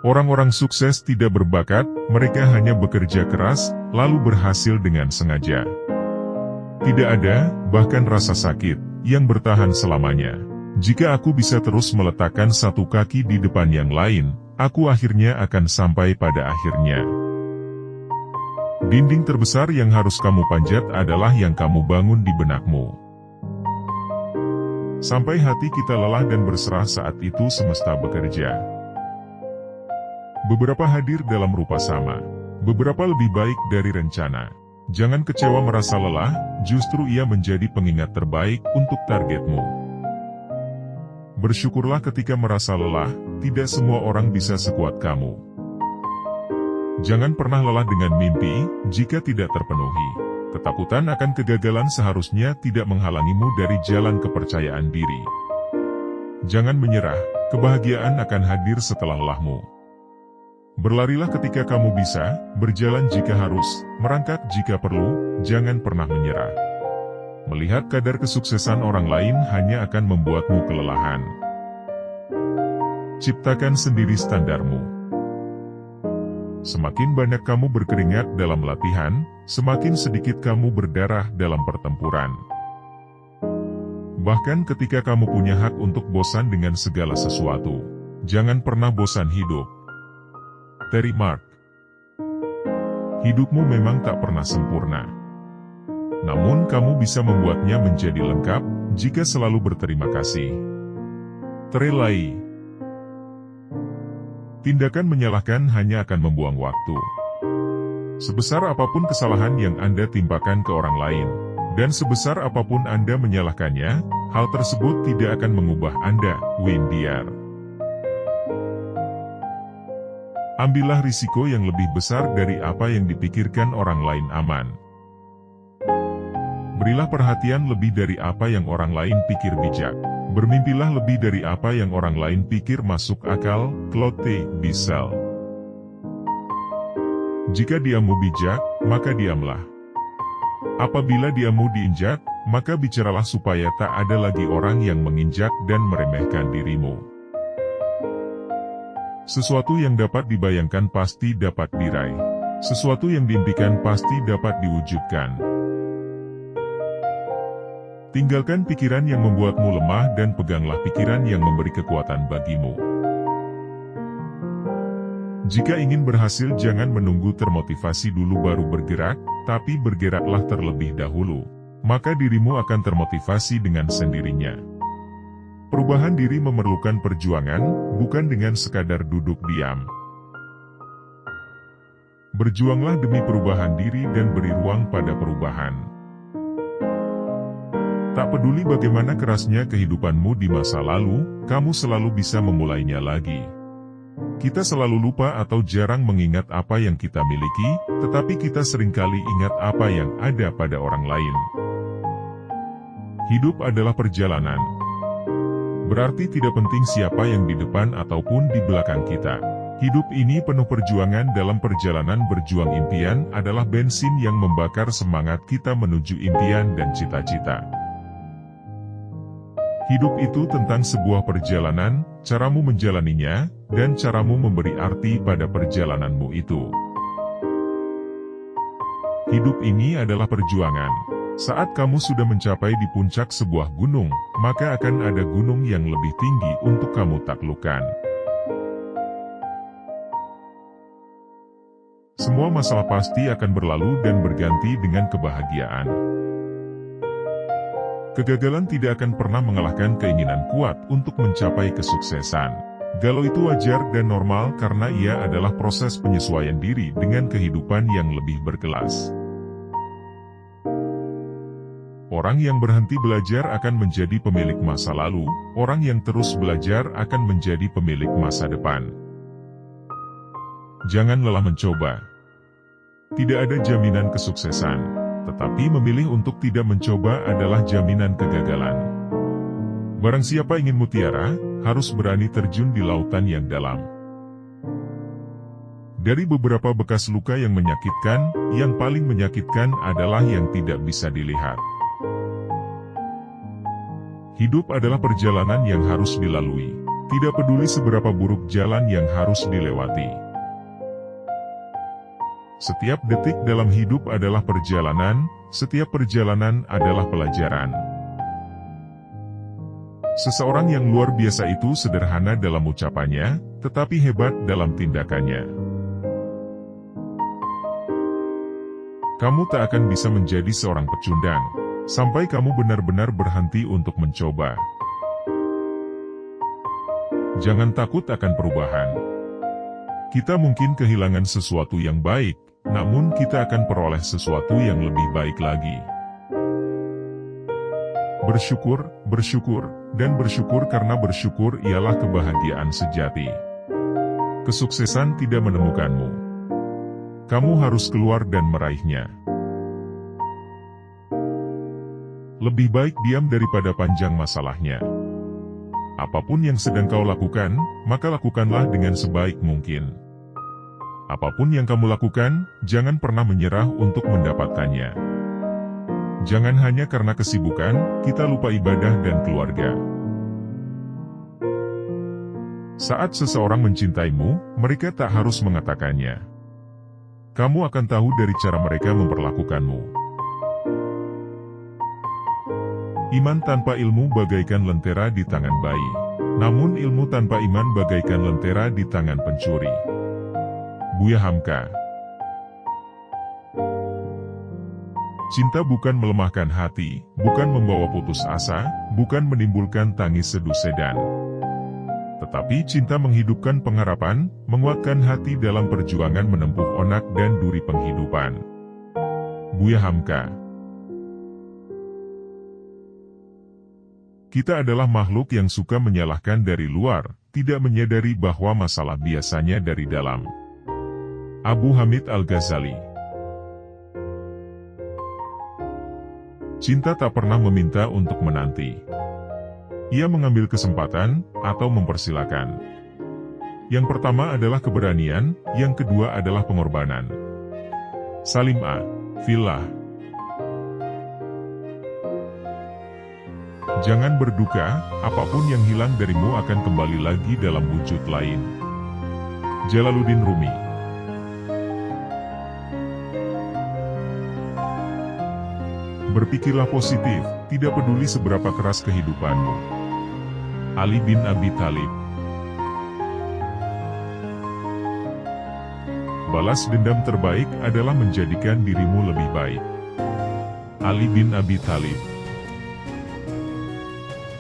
Orang-orang sukses tidak berbakat, mereka hanya bekerja keras, lalu berhasil dengan sengaja. Tidak ada, bahkan rasa sakit, yang bertahan selamanya. Jika aku bisa terus meletakkan satu kaki di depan yang lain, aku akhirnya akan sampai pada akhirnya. Dinding terbesar yang harus kamu panjat adalah yang kamu bangun di benakmu. Sampai hati kita lelah dan berserah saat itu semesta bekerja. Beberapa hadir dalam rupa sama. Beberapa lebih baik dari rencana. Jangan kecewa merasa lelah, justru ia menjadi pengingat terbaik untuk targetmu. Bersyukurlah ketika merasa lelah, tidak semua orang bisa sekuat kamu. Jangan pernah lelah dengan mimpi, jika tidak terpenuhi. Ketakutan akan kegagalan seharusnya tidak menghalangimu dari jalan kepercayaan diri. Jangan menyerah, kebahagiaan akan hadir setelah lelahmu. Berlarilah ketika kamu bisa, berjalan jika harus, merangkak jika perlu, jangan pernah menyerah. Melihat kadar kesuksesan orang lain hanya akan membuatmu kelelahan. Ciptakan sendiri standarmu. Semakin banyak kamu berkeringat dalam latihan, semakin sedikit kamu berdarah dalam pertempuran. Bahkan ketika kamu punya hak untuk bosan dengan segala sesuatu, jangan pernah bosan hidup. Terry Mark. Hidupmu memang tak pernah sempurna. Namun kamu bisa membuatnya menjadi lengkap, jika selalu berterima kasih. Terelai. Tindakan menyalahkan hanya akan membuang waktu. Sebesar apapun kesalahan yang Anda timpakan ke orang lain, dan sebesar apapun Anda menyalahkannya, hal tersebut tidak akan mengubah Anda, Wayne Dyer. Ambillah risiko yang lebih besar dari apa yang dipikirkan orang lain aman. Berilah perhatian lebih dari apa yang orang lain pikir bijak. Bermimpilah lebih dari apa yang orang lain pikir masuk akal. Claude T. Bissell. Jika diammu bijak, maka diamlah. Apabila diammu diinjak, maka bicaralah supaya tak ada lagi orang yang menginjak dan meremehkan dirimu. Sesuatu yang dapat dibayangkan pasti dapat diraih. Sesuatu yang diimpikan pasti dapat diwujudkan. Tinggalkan pikiran yang membuatmu lemah dan peganglah pikiran yang memberi kekuatan bagimu. Jika ingin berhasil jangan menunggu termotivasi dulu baru bergerak, tapi bergeraklah terlebih dahulu. Maka dirimu akan termotivasi dengan sendirinya. Perubahan diri memerlukan perjuangan, bukan dengan sekadar duduk diam. Berjuanglah demi perubahan diri dan beri ruang pada perubahan. Tak peduli bagaimana kerasnya kehidupanmu di masa lalu, kamu selalu bisa memulainya lagi. Kita selalu lupa atau jarang mengingat apa yang kita miliki, tetapi kita seringkali ingat apa yang ada pada orang lain. Hidup adalah perjalanan. Berarti tidak penting siapa yang di depan ataupun di belakang kita. Hidup ini penuh perjuangan. Dalam perjalanan berjuang impian adalah bensin yang membakar semangat kita menuju impian dan cita-cita. Hidup itu tentang sebuah perjalanan, caramu menjalaninya, dan caramu memberi arti pada perjalananmu itu. Hidup ini adalah perjuangan. Saat kamu sudah mencapai di puncak sebuah gunung, maka akan ada gunung yang lebih tinggi untuk kamu taklukkan. Semua masalah pasti akan berlalu dan berganti dengan kebahagiaan. Kegagalan tidak akan pernah mengalahkan keinginan kuat untuk mencapai kesuksesan. Galau itu wajar dan normal karena ia adalah proses penyesuaian diri dengan kehidupan yang lebih berkelas. Orang yang berhenti belajar akan menjadi pemilik masa lalu, orang yang terus belajar akan menjadi pemilik masa depan. Jangan lelah mencoba. Tidak ada jaminan kesuksesan, tetapi memilih untuk tidak mencoba adalah jaminan kegagalan. Barang siapa ingin mutiara, harus berani terjun di lautan yang dalam. Dari beberapa bekas luka yang menyakitkan, yang paling menyakitkan adalah yang tidak bisa dilihat. Hidup adalah perjalanan yang harus dilalui. Tidak peduli seberapa buruk jalan yang harus dilewati. Setiap detik dalam hidup adalah perjalanan, setiap perjalanan adalah pelajaran. Seseorang yang luar biasa itu sederhana dalam ucapannya, tetapi hebat dalam tindakannya. Kamu tak akan bisa menjadi seorang pecundang sampai kamu benar-benar berhenti untuk mencoba. Jangan takut akan perubahan. Kita mungkin kehilangan sesuatu yang baik, namun kita akan peroleh sesuatu yang lebih baik lagi. Bersyukur, bersyukur, dan bersyukur karena bersyukur ialah kebahagiaan sejati. Kesuksesan tidak menemukanmu. Kamu harus keluar dan meraihnya. Lebih baik diam daripada panjang masalahnya. Apapun yang sedang kau lakukan, maka lakukanlah dengan sebaik mungkin. Apapun yang kamu lakukan, jangan pernah menyerah untuk mendapatkannya. Jangan hanya karena kesibukan, kita lupa ibadah dan keluarga. Saat seseorang mencintaimu, mereka tak harus mengatakannya. Kamu akan tahu dari cara mereka memperlakukanmu. Iman tanpa ilmu bagaikan lentera di tangan bayi. Namun ilmu tanpa iman bagaikan lentera di tangan pencuri. Buya Hamka. Cinta bukan melemahkan hati, bukan membawa putus asa, bukan menimbulkan tangis seduh sedan. Tetapi cinta menghidupkan pengharapan, menguatkan hati dalam perjuangan menempuh onak dan duri penghidupan. Buya Hamka. Kita adalah makhluk yang suka menyalahkan dari luar, tidak menyadari bahwa masalah biasanya dari dalam. Abu Hamid Al-Ghazali. Cinta tak pernah meminta untuk menanti. Ia mengambil kesempatan, atau mempersilakan. Yang pertama adalah keberanian, yang kedua adalah pengorbanan. Salim A. Fillah. Jangan berduka, apapun yang hilang darimu akan kembali lagi dalam wujud lain. Jalaluddin Rumi. Berpikirlah positif, tidak peduli seberapa keras kehidupanmu. Ali bin Abi Thalib. Balas dendam terbaik adalah menjadikan dirimu lebih baik. Ali bin Abi Thalib.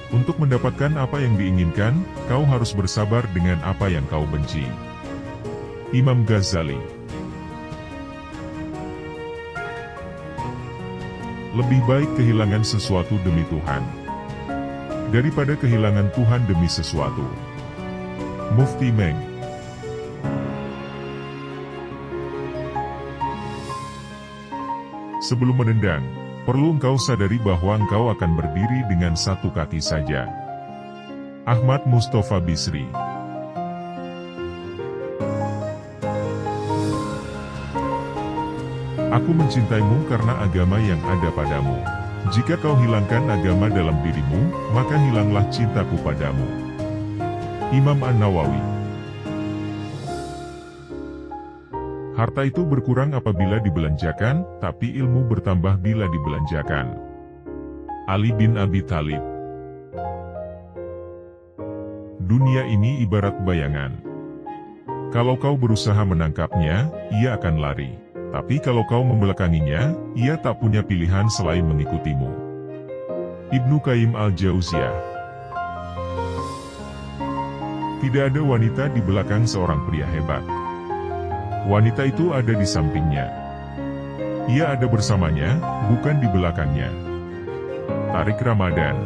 Untuk mendapatkan apa yang diinginkan, kau harus bersabar dengan apa yang kau benci. Imam Ghazali. Lebih baik kehilangan sesuatu demi Tuhan, daripada kehilangan Tuhan demi sesuatu. Mufti Meng. Sebelum menendang, perlu engkau sadari bahwa engkau akan berdiri dengan satu kaki saja. Ahmad Mustafa Bisri. Aku mencintaimu karena agama yang ada padamu. Jika kau hilangkan agama dalam dirimu, maka hilanglah cintaku padamu. Imam An-Nawawi. Harta itu berkurang apabila dibelanjakan, tapi ilmu bertambah bila dibelanjakan. Ali bin Abi Thalib. Dunia ini ibarat bayangan. Kalau kau berusaha menangkapnya, ia akan lari. Tapi kalau kau membelakanginya, ia tak punya pilihan selain mengikutimu. Ibnu Qayyim al-Jauziyah. Tidak ada wanita di belakang seorang pria hebat. Wanita itu ada di sampingnya. Ia ada bersamanya, bukan di belakangnya. Tarik Ramadan.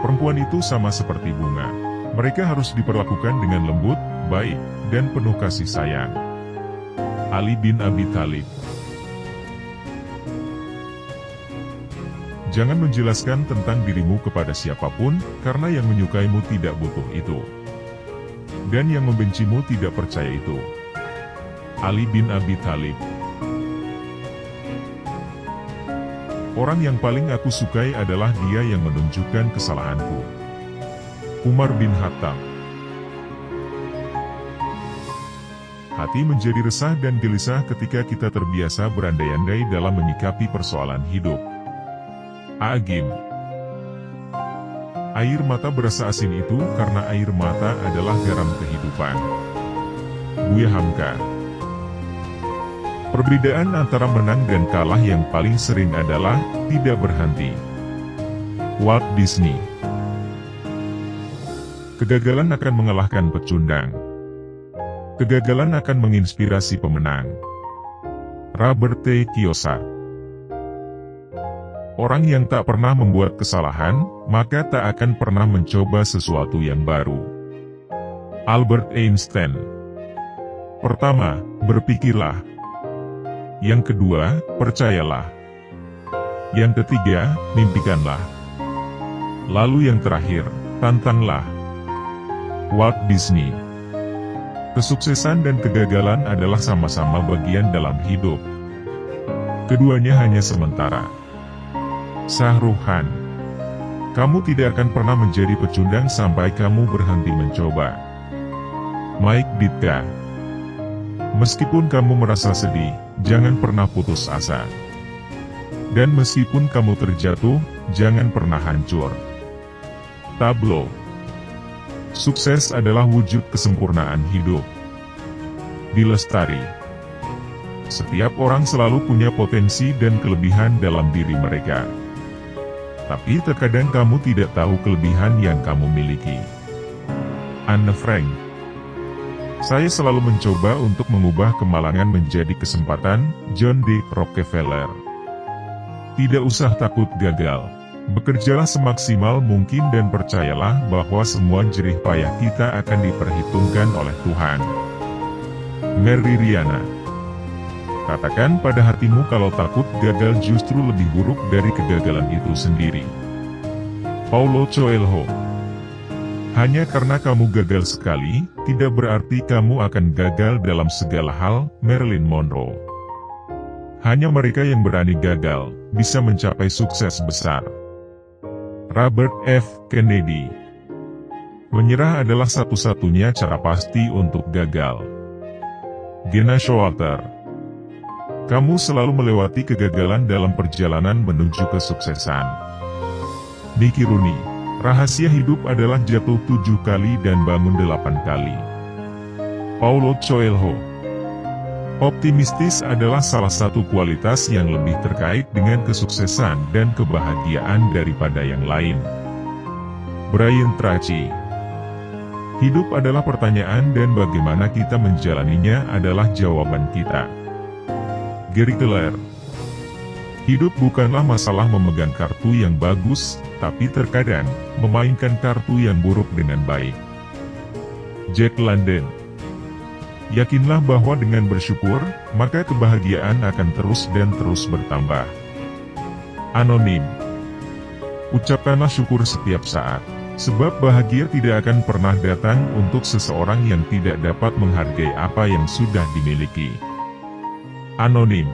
Perempuan itu sama seperti bunga. Mereka harus diperlakukan dengan lembut, baik, dan penuh kasih sayang. Ali bin Abi Thalib. Jangan menjelaskan tentang dirimu kepada siapapun, karena yang menyukaimu tidak butuh itu. Dan yang membencimu tidak percaya itu. Ali bin Abi Thalib. Orang yang paling aku sukai adalah dia yang menunjukkan kesalahanku. Umar bin Khattab. Hati menjadi resah dan gelisah ketika kita terbiasa berandai-andai dalam menyikapi persoalan hidup. Agim. Air mata berasa asin itu karena air mata adalah garam kehidupan. Buya Hamka. Perbedaan antara menang dan kalah yang paling sering adalah tidak berhenti. Walt Disney. Kegagalan akan mengalahkan pecundang. Kegagalan akan menginspirasi pemenang. Robert T. Kiyosaki. Orang yang tak pernah membuat kesalahan, maka tak akan pernah mencoba sesuatu yang baru. Albert Einstein. Pertama, berpikirlah. Yang kedua, percayalah. Yang ketiga, mimpikanlah. Lalu yang terakhir, tantanglah. Walt Disney. Kesuksesan dan kegagalan adalah sama-sama bagian dalam hidup. Keduanya hanya sementara. Shah Rukh Khan. Kamu tidak akan pernah menjadi pecundang sampai kamu berhenti mencoba. Mike Ditka. Meskipun kamu merasa sedih, jangan pernah putus asa. Dan meskipun kamu terjatuh, jangan pernah hancur. Tablo. Sukses adalah wujud kesempurnaan hidup. Dilestari. Setiap orang selalu punya potensi dan kelebihan dalam diri mereka. Tapi terkadang kamu tidak tahu kelebihan yang kamu miliki. Anne Frank. Saya selalu mencoba untuk mengubah kemalangan menjadi kesempatan. John D. Rockefeller. Tidak usah takut gagal. Bekerjalah semaksimal mungkin dan percayalah bahwa semua jerih payah kita akan diperhitungkan oleh Tuhan. Mary Riana. Katakan pada hatimu kalau takut gagal justru lebih buruk dari kegagalan itu sendiri. Paulo Coelho. Hanya karena kamu gagal sekali, tidak berarti kamu akan gagal dalam segala hal. Marilyn Monroe. Hanya mereka yang berani gagal, bisa mencapai sukses besar. Robert F. Kennedy. Menyerah adalah satu-satunya cara pasti untuk gagal. Gena Showalter. Kamu selalu melewati kegagalan dalam perjalanan menuju kesuksesan. Mickey Rooney. Rahasia hidup adalah jatuh 7 kali dan bangun 8 kali. Paulo Coelho. Optimistis adalah salah satu kualitas yang lebih terkait dengan kesuksesan dan kebahagiaan daripada yang lain. Brian Tracy. Hidup adalah pertanyaan dan bagaimana kita menjalaninya adalah jawaban kita. Gary Keller. Hidup bukanlah masalah memegang kartu yang bagus, tapi terkadang memainkan kartu yang buruk dengan baik. Jack London. Yakinlah bahwa dengan bersyukur, maka kebahagiaan akan terus dan terus bertambah. Anonim. Ucapkanlah syukur setiap saat, sebab bahagia tidak akan pernah datang untuk seseorang yang tidak dapat menghargai apa yang sudah dimiliki. Anonim.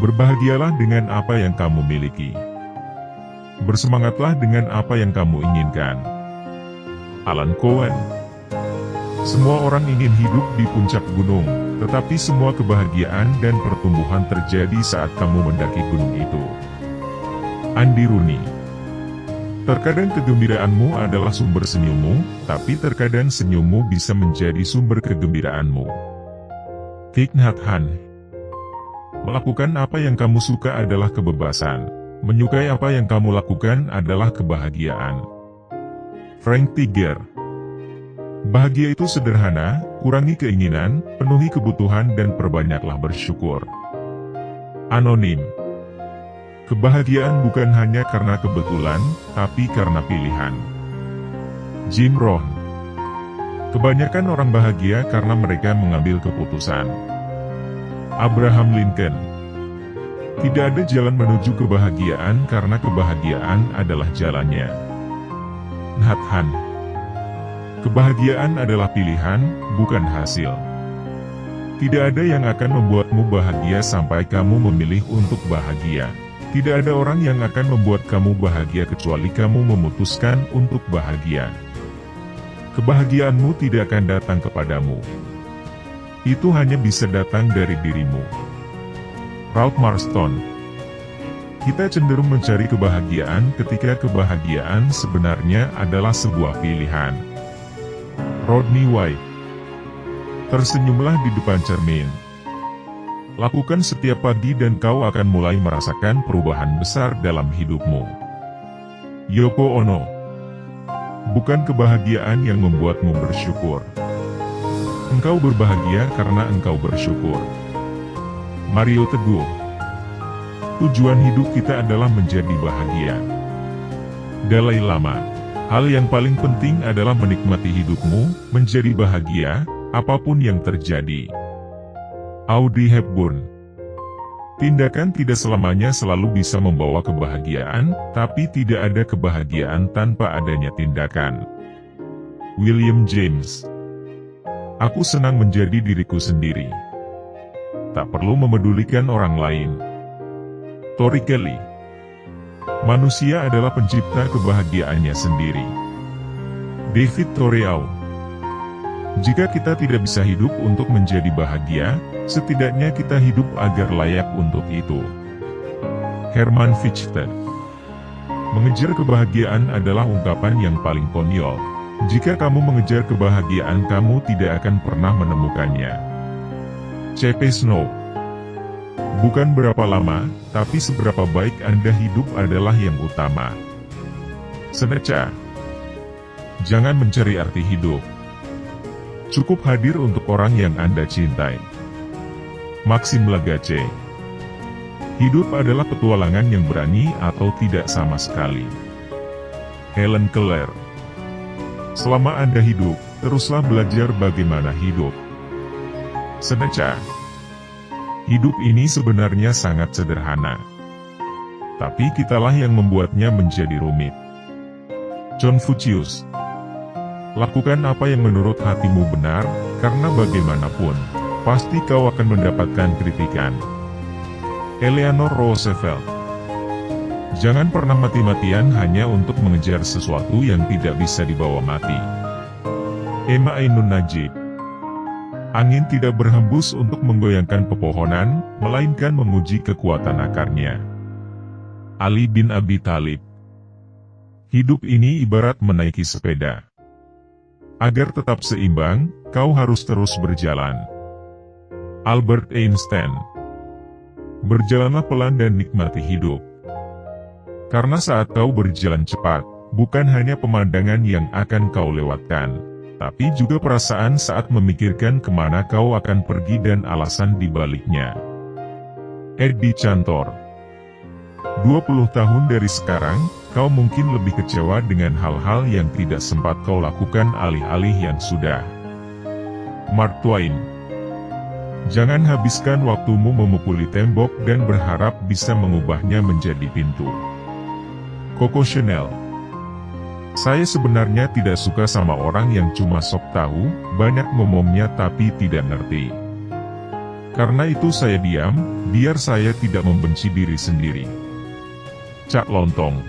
Berbahagialah dengan apa yang kamu miliki. Bersemangatlah dengan apa yang kamu inginkan. Alan Cohen. Semua orang ingin hidup di puncak gunung, tetapi semua kebahagiaan dan pertumbuhan terjadi saat kamu mendaki gunung itu. Andy Rooney. Terkadang kegembiraanmu adalah sumber senyummu, tapi terkadang senyummu bisa menjadi sumber kegembiraanmu. Thich Nhat Hanh. Melakukan apa yang kamu suka adalah kebebasan. Menyukai apa yang kamu lakukan adalah kebahagiaan. Frank Tiger. Bahagia itu sederhana, kurangi keinginan, penuhi kebutuhan dan perbanyaklah bersyukur. Anonim. Kebahagiaan bukan hanya karena kebetulan, tapi karena pilihan. Jim Rohn. Kebanyakan orang bahagia karena mereka mengambil keputusan. Abraham Lincoln. Tidak ada jalan menuju kebahagiaan karena kebahagiaan adalah jalannya. Nhat Hanh. Kebahagiaan adalah pilihan, bukan hasil. Tidak ada yang akan membuatmu bahagia sampai kamu memilih untuk bahagia. Tidak ada orang yang akan membuat kamu bahagia kecuali kamu memutuskan untuk bahagia. Kebahagiaanmu tidak akan datang kepadamu. Itu hanya bisa datang dari dirimu. Ralph Marston. Kita cenderung mencari kebahagiaan ketika kebahagiaan sebenarnya adalah sebuah pilihan. Rodney White. Tersenyumlah di depan cermin. Lakukan setiap pagi dan kau akan mulai merasakan perubahan besar dalam hidupmu. Yoko Ono. Bukan kebahagiaan yang membuatmu bersyukur. Engkau berbahagia karena engkau bersyukur. Mario Teguh. Tujuan hidup kita adalah menjadi bahagia. Dalai Lama. Hal yang paling penting adalah menikmati hidupmu, menjadi bahagia, apapun yang terjadi. Audrey Hepburn. Tindakan tidak selamanya selalu bisa membawa kebahagiaan, tapi tidak ada kebahagiaan tanpa adanya tindakan. William James. Aku senang menjadi diriku sendiri. Tak perlu memedulikan orang lain. Tori Kelly. Manusia adalah pencipta kebahagiaannya sendiri. David Thoreau. Jika kita tidak bisa hidup untuk menjadi bahagia, setidaknya kita hidup agar layak untuk itu. Herman Fichte. Mengejar kebahagiaan adalah ungkapan yang paling konyol. Jika kamu mengejar kebahagiaan, kamu tidak akan pernah menemukannya. C.P. Snow. Bukan berapa lama, tapi seberapa baik Anda hidup adalah yang utama. Seneca. Jangan mencari arti hidup. Cukup hadir untuk orang yang Anda cintai. Maxim Lagace. Hidup adalah petualangan yang berani atau tidak sama sekali. Helen Keller. Selama Anda hidup, teruslah belajar bagaimana hidup. Seneca. Hidup ini sebenarnya sangat sederhana. Tapi kitalah yang membuatnya menjadi rumit. Confucius. Lakukan apa yang menurut hatimu benar, karena bagaimanapun, pasti kau akan mendapatkan kritikan. Eleanor Roosevelt. Jangan pernah mati-matian hanya untuk mengejar sesuatu yang tidak bisa dibawa mati. Emma Ainun Najib. Angin tidak berhembus untuk menggoyangkan pepohonan, melainkan menguji kekuatan akarnya. Ali bin Abi Thalib. Hidup ini ibarat menaiki sepeda. Agar tetap seimbang, kau harus terus berjalan. Albert Einstein. Berjalanlah pelan dan nikmati hidup. Karena saat kau berjalan cepat, bukan hanya pemandangan yang akan kau lewatkan, tapi juga perasaan saat memikirkan kemana kau akan pergi dan alasan di baliknya. Eddie Cantor. 20 tahun dari sekarang, kau mungkin lebih kecewa dengan hal-hal yang tidak sempat kau lakukan alih-alih yang sudah. Mark Twain. Jangan habiskan waktumu memukuli tembok dan berharap bisa mengubahnya menjadi pintu. Coco Chanel. Saya sebenarnya tidak suka sama orang yang cuma sok tahu, banyak ngomongnya tapi tidak ngerti. Karena itu saya diam, biar saya tidak membenci diri sendiri. Cak Lontong.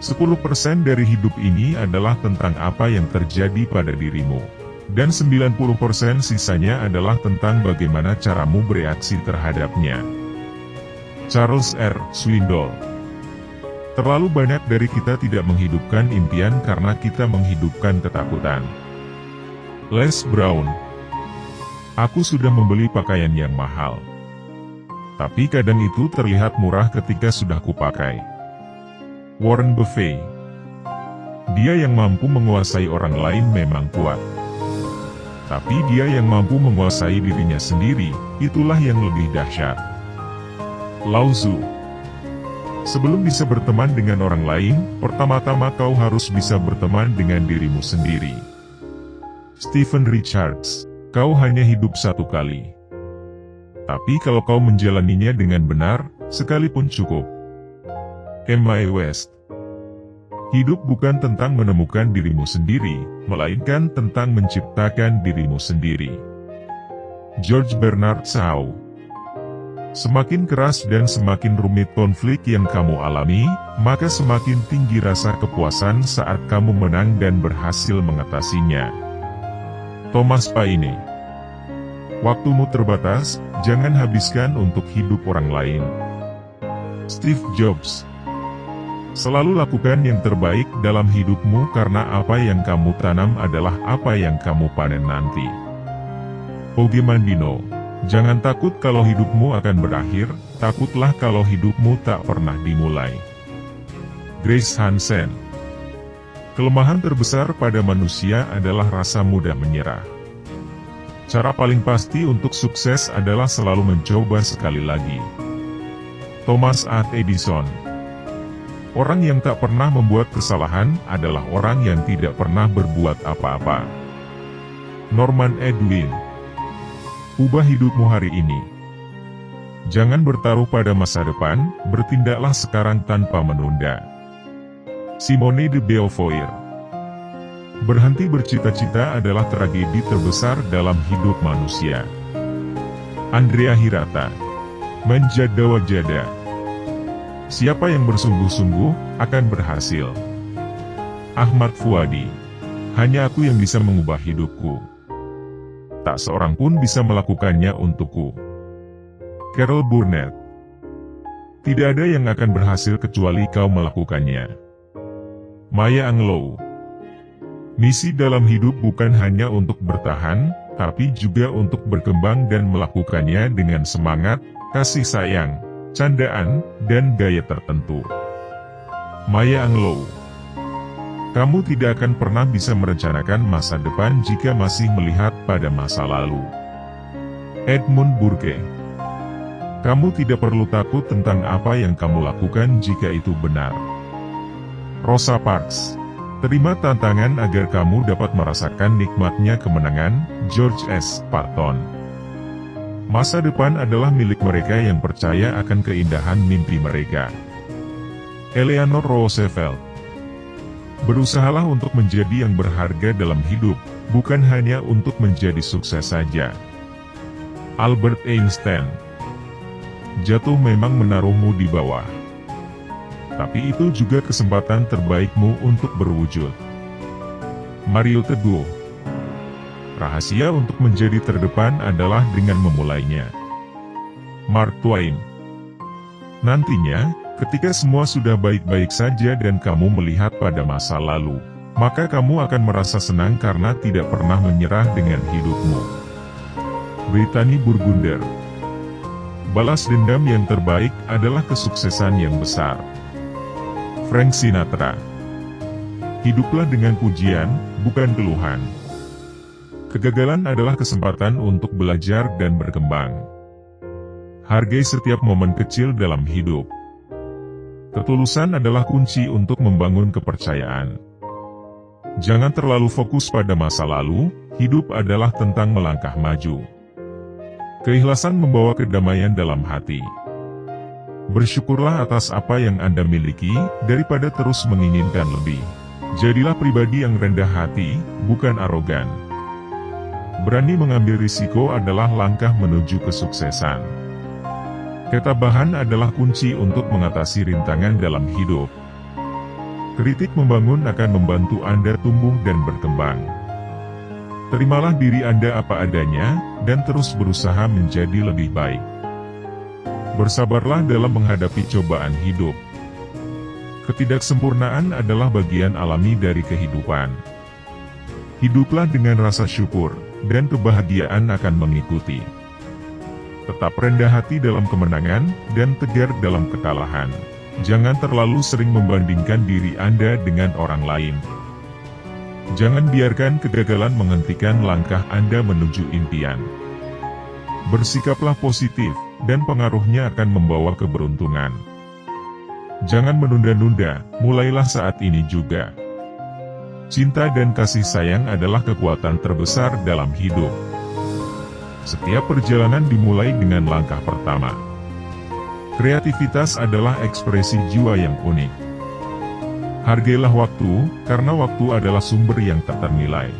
10% dari hidup ini adalah tentang apa yang terjadi pada dirimu. Dan 90% sisanya adalah tentang bagaimana caramu bereaksi terhadapnya. Charles R. Swindoll. Terlalu banyak dari kita tidak menghidupkan impian karena kita menghidupkan ketakutan. Les Brown. Aku sudah membeli pakaian yang mahal. Tapi kadang itu terlihat murah ketika sudah kupakai. Warren Buffett. Dia yang mampu menguasai orang lain memang kuat. Tapi dia yang mampu menguasai dirinya sendiri, itulah yang lebih dahsyat. Lao Tzu. Sebelum bisa berteman dengan orang lain, pertama-tama kau harus bisa berteman dengan dirimu sendiri. Stephen Richards. Kau hanya hidup satu kali. Tapi kalau kau menjalaninya dengan benar, sekalipun cukup. Kanye West. Hidup bukan tentang menemukan dirimu sendiri, melainkan tentang menciptakan dirimu sendiri. George Bernard Shaw. Semakin keras dan semakin rumit konflik yang kamu alami, maka semakin tinggi rasa kepuasan saat kamu menang dan berhasil mengatasinya. Thomas Paine. Waktumu terbatas, jangan habiskan untuk hidup orang lain. Steve Jobs. Selalu lakukan yang terbaik dalam hidupmu karena apa yang kamu tanam adalah apa yang kamu panen nanti. Oge Mandino. Jangan takut kalau hidupmu akan berakhir, takutlah kalau hidupmu tak pernah dimulai. Grace Hansen. Kelemahan terbesar pada manusia adalah rasa mudah menyerah. Cara paling pasti untuk sukses adalah selalu mencoba sekali lagi. Thomas A. Edison. Orang yang tak pernah membuat kesalahan adalah orang yang tidak pernah berbuat apa-apa. Norman Edwin. Ubah hidupmu hari ini. Jangan bertaruh pada masa depan, bertindaklah sekarang tanpa menunda. Simone de Beauvoir. Berhenti bercita-cita adalah tragedi terbesar dalam hidup manusia. Andrea Hirata. Menjada wajada. Siapa yang bersungguh-sungguh, akan berhasil. Ahmad Fuadi. Hanya aku yang bisa mengubah hidupku. Tak seorang pun bisa melakukannya untukku. Carol Burnett. Tidak ada yang akan berhasil kecuali kau melakukannya. Maya Angelou. Misi dalam hidup bukan hanya untuk bertahan, tapi juga untuk berkembang dan melakukannya dengan semangat, kasih sayang, candaan, dan gaya tertentu. Maya Angelou. Kamu tidak akan pernah bisa merencanakan masa depan jika masih melihat pada masa lalu. Edmund Burke. Kamu tidak perlu takut tentang apa yang kamu lakukan jika itu benar. Rosa Parks. Terima tantangan agar kamu dapat merasakan nikmatnya kemenangan. George S. Patton. Masa depan adalah milik mereka yang percaya akan keindahan mimpi mereka. Eleanor Roosevelt. Berusahalah untuk menjadi yang berharga dalam hidup, bukan hanya untuk menjadi sukses saja. Albert Einstein. Jatuh memang menaruhmu di bawah. Tapi itu juga kesempatan terbaikmu untuk berwujud. Mario Teguh. Rahasia untuk menjadi terdepan adalah dengan memulainya. Mark Twain. Nantinya, ketika semua sudah baik-baik saja dan kamu melihat pada masa lalu, maka kamu akan merasa senang karena tidak pernah menyerah dengan hidupmu. Brittany Burgunder. Balas dendam yang terbaik adalah kesuksesan yang besar. Frank Sinatra. Hiduplah dengan pujian, bukan keluhan. Kegagalan adalah kesempatan untuk belajar dan berkembang. Hargai setiap momen kecil dalam hidup. Ketulusan adalah kunci untuk membangun kepercayaan. Jangan terlalu fokus pada masa lalu, hidup adalah tentang melangkah maju. Keikhlasan membawa kedamaian dalam hati. Bersyukurlah atas apa yang Anda miliki, daripada terus menginginkan lebih. Jadilah pribadi yang rendah hati, bukan arogan. Berani mengambil risiko adalah langkah menuju kesuksesan. Ketabahan adalah kunci untuk mengatasi rintangan dalam hidup. Kritik membangun akan membantu Anda tumbuh dan berkembang. Terimalah diri Anda apa adanya, dan terus berusaha menjadi lebih baik. Bersabarlah dalam menghadapi cobaan hidup. Ketidaksempurnaan adalah bagian alami dari kehidupan. Hiduplah dengan rasa syukur, dan kebahagiaan akan mengikuti. Tetap rendah hati dalam kemenangan, dan tegar dalam kekalahan. Jangan terlalu sering membandingkan diri Anda dengan orang lain. Jangan biarkan kegagalan menghentikan langkah Anda menuju impian. Bersikaplah positif, dan pengaruhnya akan membawa keberuntungan. Jangan menunda-nunda, mulailah saat ini juga. Cinta dan kasih sayang adalah kekuatan terbesar dalam hidup. Setiap perjalanan dimulai dengan langkah pertama. Kreativitas adalah ekspresi jiwa yang unik. Hargailah waktu, karena waktu adalah sumber yang tak ternilai.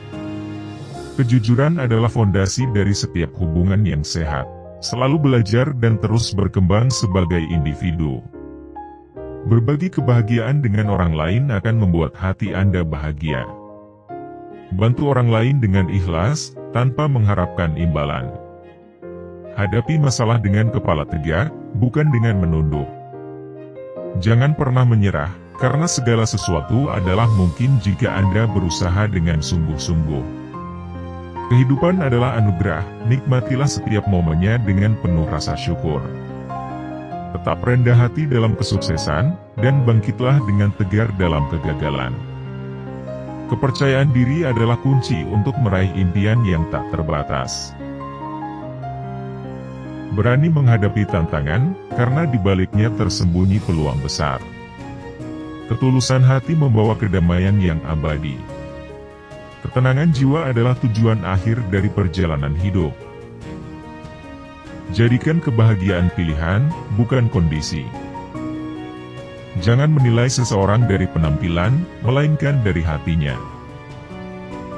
Kejujuran adalah fondasi dari setiap hubungan yang sehat. Selalu belajar dan terus berkembang sebagai individu. Berbagi kebahagiaan dengan orang lain akan membuat hati Anda bahagia. Bantu orang lain dengan ikhlas, tanpa mengharapkan imbalan. Hadapi masalah dengan kepala tegak, bukan dengan menunduk. Jangan pernah menyerah, karena segala sesuatu adalah mungkin jika Anda berusaha dengan sungguh-sungguh. Kehidupan adalah anugerah, nikmatilah setiap momennya dengan penuh rasa syukur. Tetap rendah hati dalam kesuksesan, dan bangkitlah dengan tegar dalam kegagalan. Kepercayaan diri adalah kunci untuk meraih impian yang tak terbatas. Berani menghadapi tantangan, karena di baliknya tersembunyi peluang besar. Ketulusan hati membawa kedamaian yang abadi. Ketenangan jiwa adalah tujuan akhir dari perjalanan hidup. Jadikan kebahagiaan pilihan, bukan kondisi. Jangan menilai seseorang dari penampilan, melainkan dari hatinya.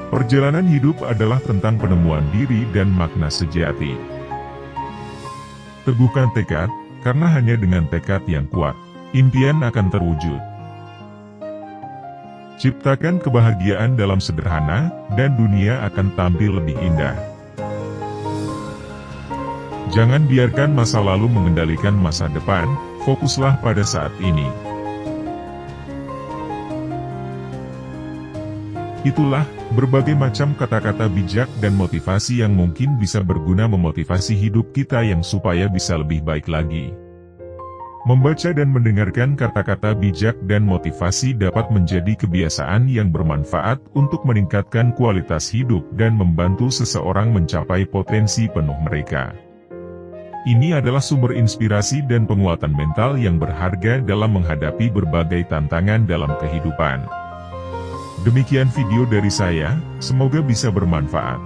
Perjalanan hidup adalah tentang penemuan diri dan makna sejati. Teguhkan tekad, karena hanya dengan tekad yang kuat, impian akan terwujud. Ciptakan kebahagiaan dalam sederhana, dan dunia akan tampil lebih indah. Jangan biarkan masa lalu mengendalikan masa depan, fokuslah pada saat ini. Itulah, berbagai macam kata-kata bijak dan motivasi yang mungkin bisa berguna memotivasi hidup kita yang supaya bisa lebih baik lagi. Membaca dan mendengarkan kata-kata bijak dan motivasi dapat menjadi kebiasaan yang bermanfaat untuk meningkatkan kualitas hidup dan membantu seseorang mencapai potensi penuh mereka. Ini adalah sumber inspirasi dan penguatan mental yang berharga dalam menghadapi berbagai tantangan dalam kehidupan. Demikian video dari saya, semoga bisa bermanfaat.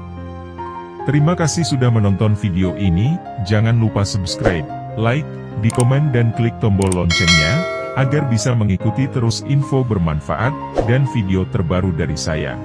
Terima kasih sudah menonton video ini, jangan lupa subscribe, like, di komen dan klik tombol loncengnya, agar bisa mengikuti terus info bermanfaat, dan video terbaru dari saya.